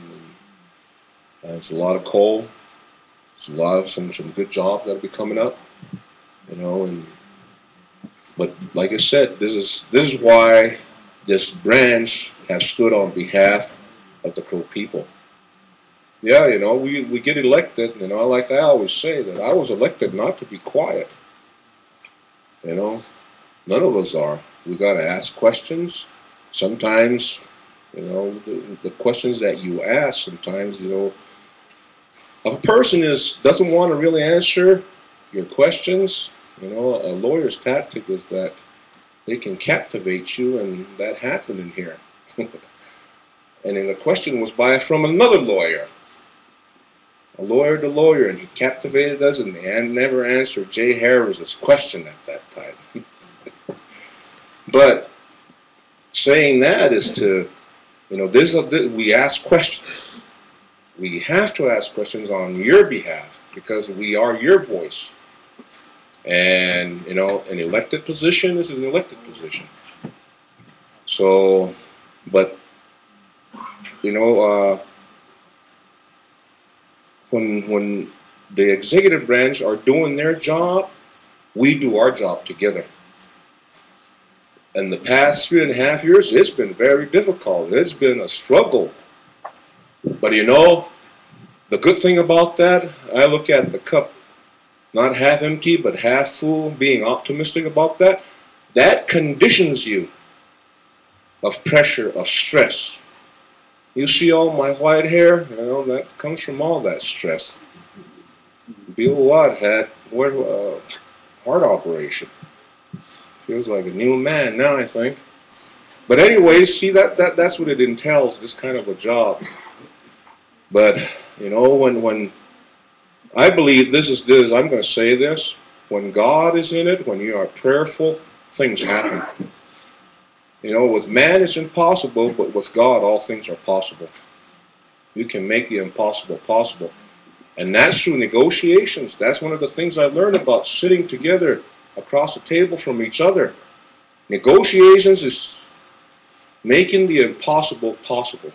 It's a lot of coal. It's a lot of some good jobs that'll be coming up, you know. And but like I said, this is why this branch has stood on behalf of the Crow people. Yeah, you know, we get elected, you know, like I always say, that I was elected not to be quiet. You know, none of us are. We got to ask questions. Sometimes, you know, the questions that you ask, sometimes, you know, a person doesn't want to really answer your questions. You know, a lawyer's tactic is that they can captivate you, and that happened in here. And then the question was from another lawyer. A lawyer to lawyer, and he captivated us, and they never answered Jay Harris's question at that time. But saying that is to, you know, we ask questions. We have to ask questions on your behalf because we are your voice. And, you know, an elected position is an elected position. So, but, you know, when the executive branch are doing their job, we do our job together. In the past 3.5 years, it's been very difficult. It's been a struggle. But you know, the good thing about that, I look at the cup not half empty, but half full, being optimistic about that, that conditions you of pressure, of stress. You see all my white hair, you know, that comes from all that stress. Bill Watt had a heart operation. Feels like a new man now, I think. But anyways, see, that's what it entails, this kind of a job. But, you know, when I believe this, I'm going to say this, when God is in it, when you are prayerful, things happen. You know, with man it's impossible, but with God all things are possible. You can make the impossible possible. And that's through negotiations. That's one of the things I learned about sitting together across the table from each other. Negotiations is making the impossible possible.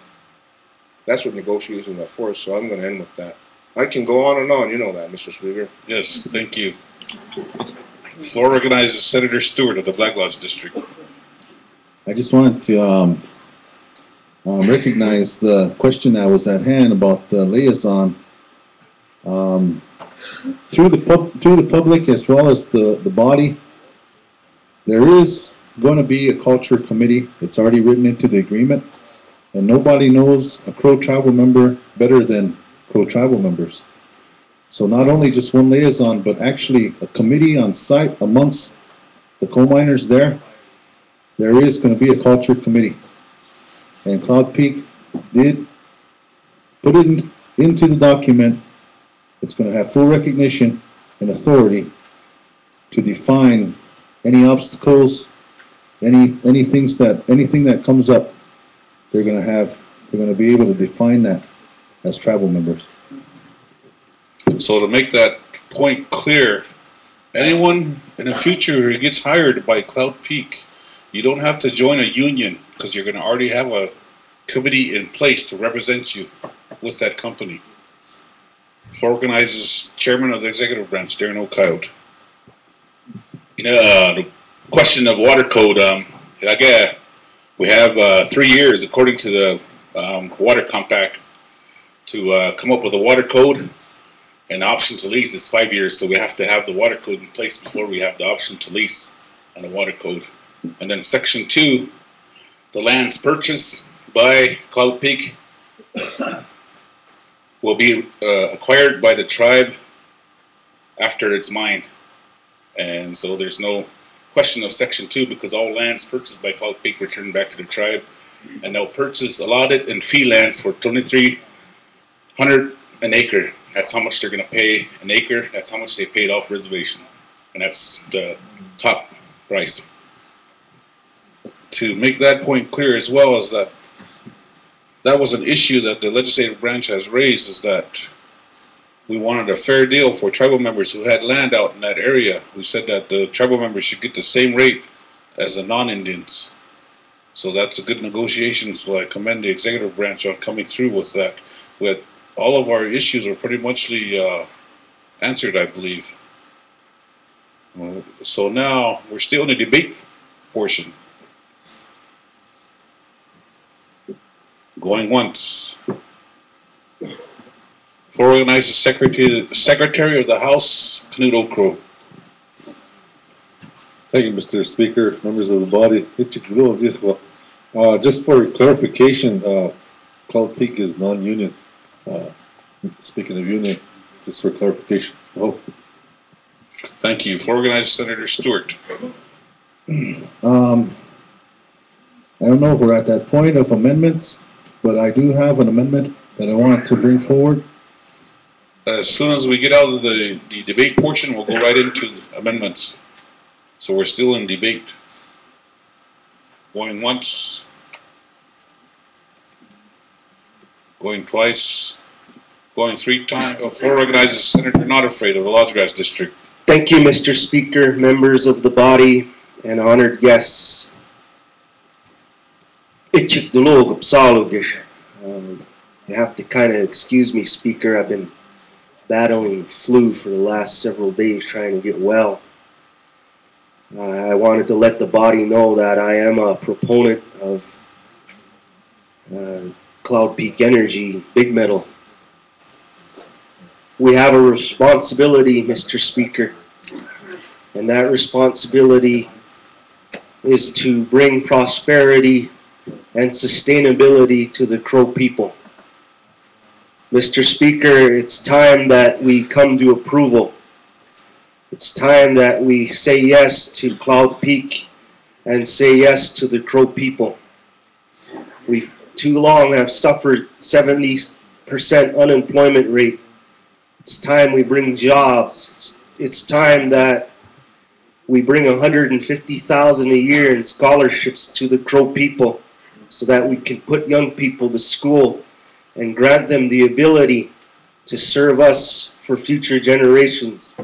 That's what negotiations are for, so I'm going to end with that. I can go on and on, you know that, Mr. Speaker. Yes, thank you. Floor recognizes Senator Stewart of the Black Lodge District. I just wanted to recognize the question that was at hand about the liaison. Through the public as well as the body, there is going to be a culture committee. It's already written into the agreement, and nobody knows a Crow tribal member better than Crow tribal members. So not only just one liaison, but actually a committee on site amongst the coal miners there. There is going to be a culture committee, and Cloud Peak did put it into the document. It's going to have full recognition and authority to define any obstacles, anything that comes up. They're going to be able to define that as tribal members. So to make that point clear, anyone in the future who gets hired by Cloud Peak, you don't have to join a union because you're going to already have a committee in place to represent you with that company. Floor organizes Chairman of the Executive Branch, Darren O'Coyote. You know, the question of water code, again, we have 3 years according to the water compact to come up with a water code, and the option to lease is 5 years, so we have to have the water code in place before we have the option to lease and the water code. And then section 2, the lands purchased by Cloud Peak will be acquired by the tribe after it's mined. And so there's no question of section 2 because all lands purchased by Cloud Peak return back to the tribe, and they'll purchase allotted and fee lands for $2,300 an acre. That's how much they're going to pay an acre. That's how much they paid off reservation, and that's the top price. To make that point clear as well, is that was an issue that the legislative branch has raised, is that we wanted a fair deal for tribal members who had land out in that area. We said that the tribal members should get the same rate as the non-Indians. So that's a good negotiation, so I commend the executive branch on coming through with that. We had all of our issues are pretty much answered, I believe. So now we're still in the debate portion. Going once. For organize the Secretary of the House, Knut Okro. Thank you, Mr. Speaker, members of the body. Just for clarification, Cloud Peak is non-union. Speaking of union, just for clarification. Oh. Thank you. For organize Senator Stewart. I don't know if we're at that point of amendments, but I do have an amendment that I want to bring forward. As soon as we get out of the debate portion, we'll go right into the amendments. So we're still in debate. Going once. Going twice. Going three times. For organizes Senator Not Afraid of the Lodgegrass District. Thank you, Mr. Speaker, members of the body, and honored guests. You have to kind of excuse me, Speaker. I've been battling the flu for the last several days trying to get well. I wanted to let the body know that I am a proponent of Cloud Peak Energy, Big Metal. We have a responsibility, Mr. Speaker, and that responsibility is to bring prosperity and sustainability to the Crow people. Mr. Speaker, it's time that we come to approval. It's time that we say yes to Cloud Peak and say yes to the Crow people. We too long have suffered 70% unemployment rate. It's time we bring jobs. It's time that we bring $150,000 a year in scholarships to the Crow people so that we can put young people to school and grant them the ability to serve us for future generations.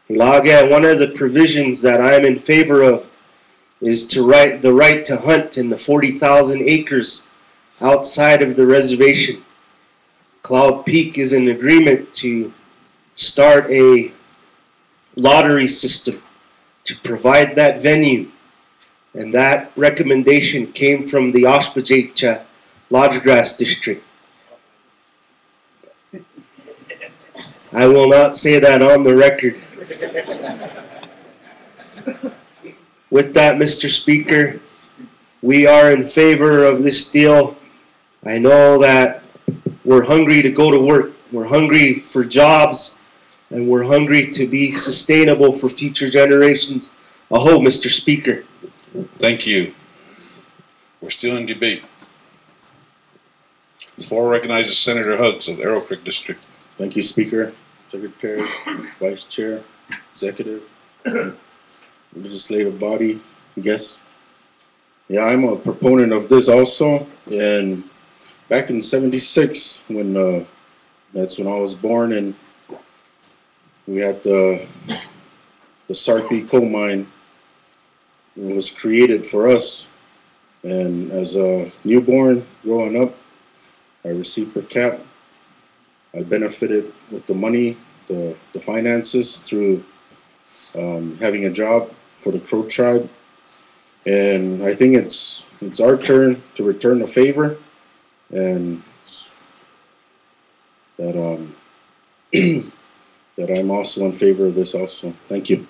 One of the provisions that I'm in favor of is the right to hunt in the 40,000 acres outside of the reservation. Cloud Peak is in agreement to start a lottery system to provide that venue, and that recommendation came from the Oshpajecha Lodgegrass District. I will not say that on the record. With that, Mr. Speaker, we are in favor of this deal. I know that we're hungry to go to work. We're hungry for jobs, and we're hungry to be sustainable for future generations. Aho, Mr. Speaker. Thank you. We're still in debate. The floor recognizes Senator Hugs of Arrow Creek District. Thank you, Speaker, Secretary, Vice Chair, Executive, Legislative Body, guests. Yeah, I'm a proponent of this also, and back in '76, when that's when I was born, and we had the Sarpy coal mine. It was created for us, and as a newborn growing up, I received per cap. I benefited with the money, the finances through having a job for the Crow tribe, and I think it's our turn to return the favor, and that that I'm also in favor of this also. Thank you.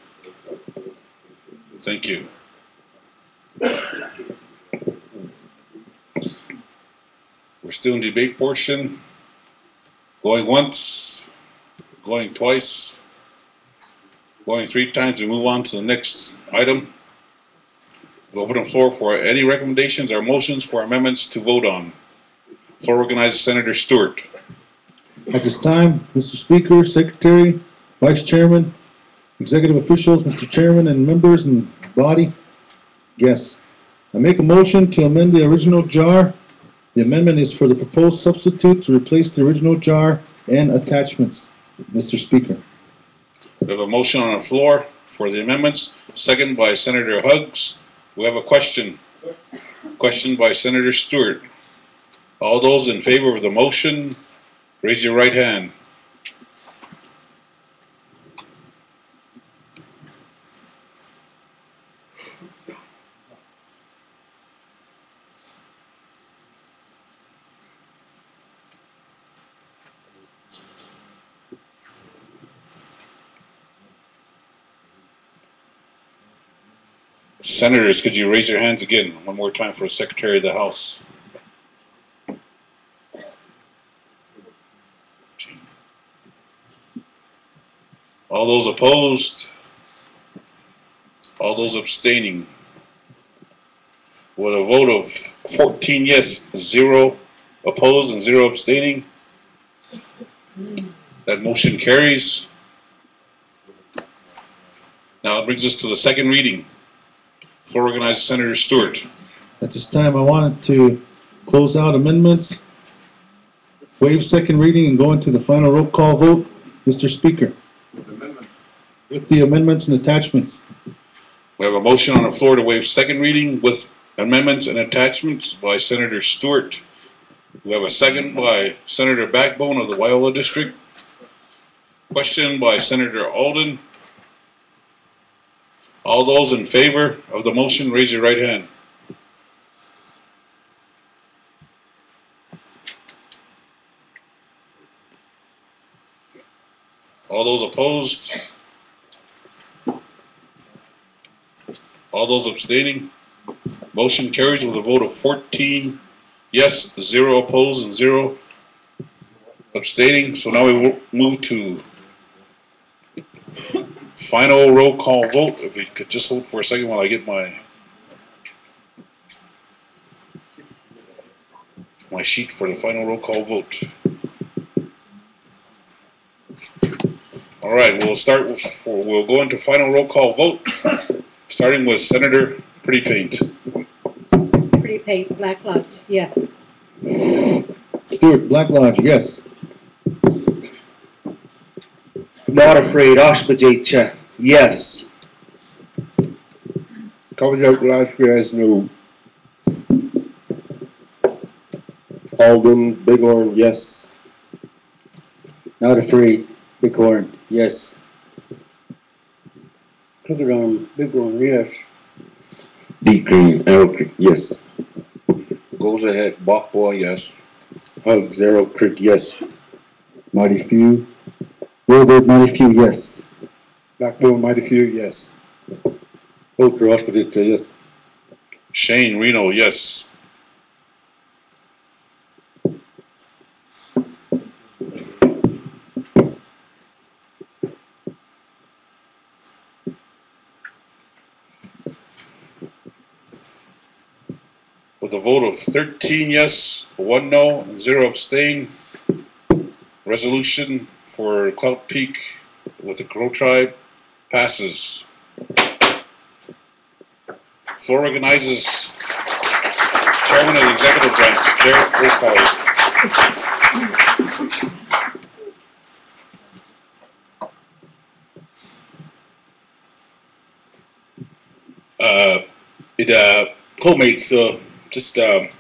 Thank you. We're still in debate portion. Going once, going twice, going three times. We move on to the next item. We'll open the floor for any recommendations or motions for amendments to vote on. Floor organizes Senator Stewart. At this time, Mr. Speaker, Secretary, Vice Chairman, Executive Officials, Mr. Chairman, and members and body, guests, I make a motion to amend the original JAR. The amendment is for the proposed substitute to replace the original JAR and attachments, Mr. Speaker. We have a motion on the floor for the amendments, second by Senator Hugs. We have a question. Question by Senator Stewart. All those in favor of the motion Raise your right hand. Senators, could you raise your hands again one more time for the Secretary of the House? All those opposed? All those abstaining? With a vote of 14 yes, 0 opposed and 0 abstaining, that motion carries. Now it brings us to the second reading. Floor organizer Senator Stewart. At this time, I wanted to close out amendments, waive second reading, and go into the final roll call vote. Mr. Speaker. With the amendments and attachments. We have a motion on the floor to waive second reading with amendments and attachments by Senator Stewart. We have a second by Senator Backbone of the Waialae District. Question by Senator Alden. All those in favor of the motion, raise your right hand. All those opposed? All those abstaining? Motion carries with a vote of 14 yes, 0 opposed, and 0 abstaining. So now we will move to final roll call vote. If we could just hold for a second while I get my sheet for the final roll call vote. All right, we'll go into final roll call vote, starting with Senator Pretty Paint. Pretty Paint, Black Lodge, yes. Stewart, Black Lodge, yes. Not afraid, Ashbajecha, yes. Comes out last year as no. Alden, Bighorn, yes. Not afraid, Bighorn, yes. Crooked Arm, Bighorn, yes. Deep Green, Elk, yes. Goes ahead, Bachboy, yes. Hug, Zero Creek, yes. Mighty Few. Wilbur, Mighty Few, yes. Backbone, Mighty Few, yes. Walter, Ashbajecha, yes. Shane Reno, yes. With a vote of 13 yes, 1 no, and 0 abstain, resolution for Cloud Peak with the Crow Tribe passes. Floor organizes Chairman of the Executive Branch, Derek Co-mates, just kind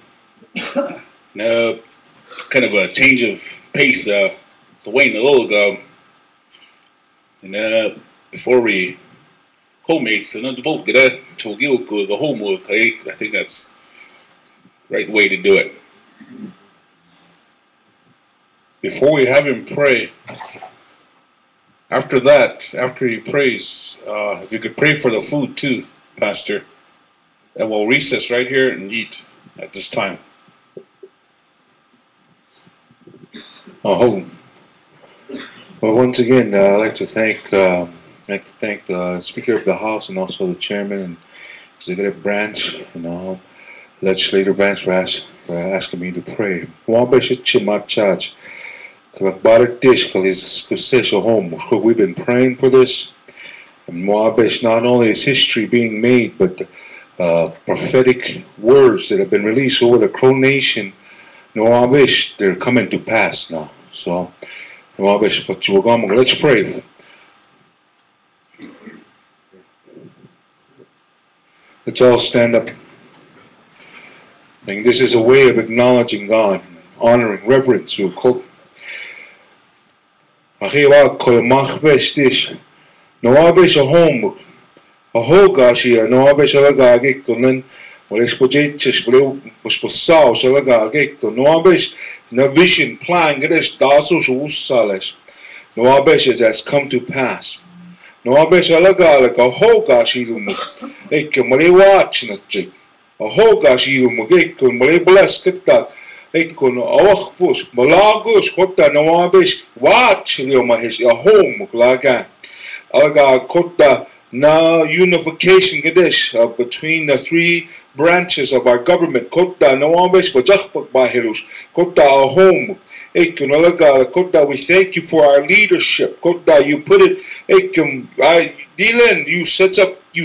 of a change of pace, Dwayne a little ago. And before we co-mates, another vote, I think that's the right way to do it. Before we have him pray, after that, after he prays, if you could pray for the food too, Pastor, and we'll recess right here and eat at this time. Oh, well, once again, I'd like to thank the Speaker of the House and also the Chairman and Executive Branch and Legislative Branch for asking me to pray. We've been praying for this, and Moabish, not only is history being made, but prophetic words that have been released over the Crow Nation, Moabish, they're coming to pass now. So, Moabish, let's pray. Let's all stand up. I think this is a way of acknowledging God, honoring, reverence. Ahiwa kolmachbesh dish. No abesh a home. A hogashi, no abesh a lagagik, and Molespojeches, Posposao, Salagagek, no abesh, no vision, plan, Gedish, Dasos, Usales. No abesh has come to pass. No abesh a lagalak, a hogashi, Eke Mole watch, not jig. A hogashi, Mugek, Mole bless, Kitak. Ekon awakbus malagus kota nawabish watch liomahish a home laga alaga kota na unification gedish between the three branches of our government kota nawabish bajahpak bahirus kota a home ekon alaga kota we thank you for our leadership kota you put it ekon Dylan you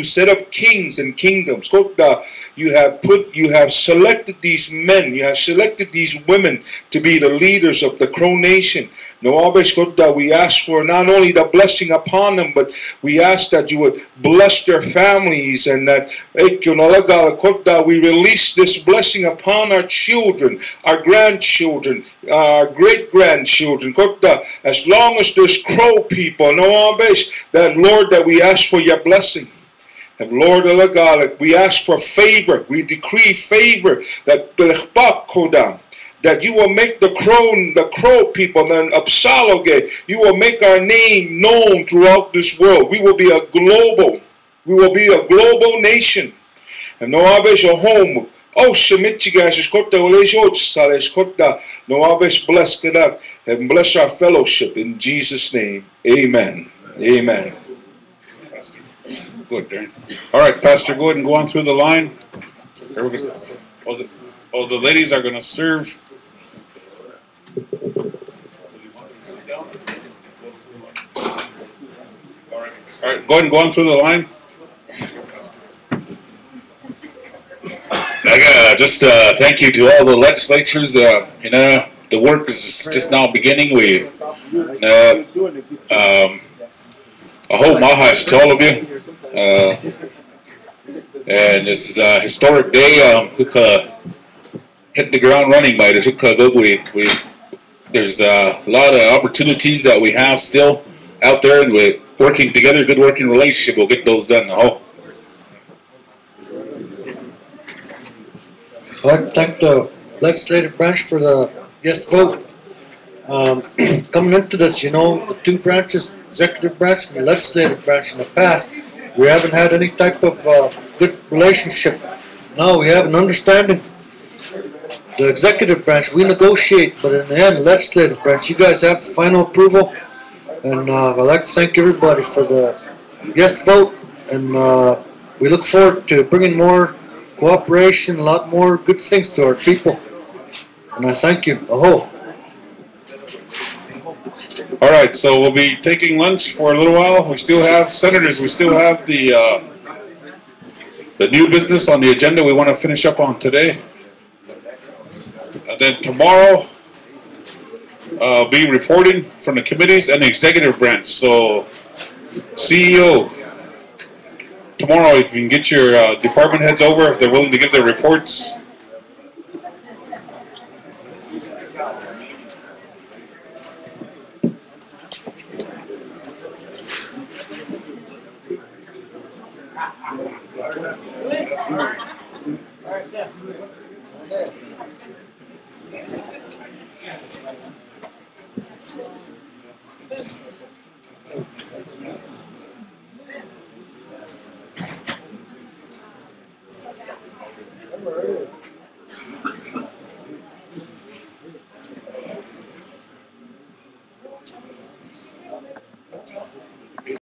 set up kings and kingdoms kota you have selected these men, you have selected these women to be the leaders of the Crow Nation. We ask for not only the blessing upon them, but we ask that you would bless their families and that we release this blessing upon our children, our grandchildren, our great-grandchildren. As long as there's Crow people, that Lord, that we ask for your blessing. And Lord, we ask for favor. We decree favor that you will make the Crow people, then Upsaloge, you will make our name known throughout this world. We will be a global nation. And no abesh a home. Oh, Shemichigash is kota olejot sales kota. No abesh bless Kedak and bless our fellowship in Jesus' name. Amen. Amen. Good, Darren. All right, Pastor, go ahead and go on through the line. The ladies are going to serve. All right, go ahead and go on through the line. Just thank you to all the legislatures. The work is just now beginning. A whole mahaj to all of you. And this is a historic day. Hit the ground running by the there's a lot of opportunities that we have still out there, and we're working together, good working relationship. We'll get those done. I'd like to thank the legislative branch for the yes vote. Coming into this, the two branches, executive branch and the legislative branch, in the past, we haven't had any type of good relationship. Now we have an understanding. The executive branch, we negotiate, but in the end, the legislative branch, you guys have the final approval. And I'd like to thank everybody for the yes vote. And we look forward to bringing more cooperation, a lot more good things to our people. And I thank you. Aho. All right, so we'll be taking lunch for a little while. We still have, senators, we still have the new business on the agenda we want to finish up on today. And then tomorrow, be reporting from the committees and the executive branch. So, CEO, tomorrow if you can get your department heads over if they're willing to give their reports.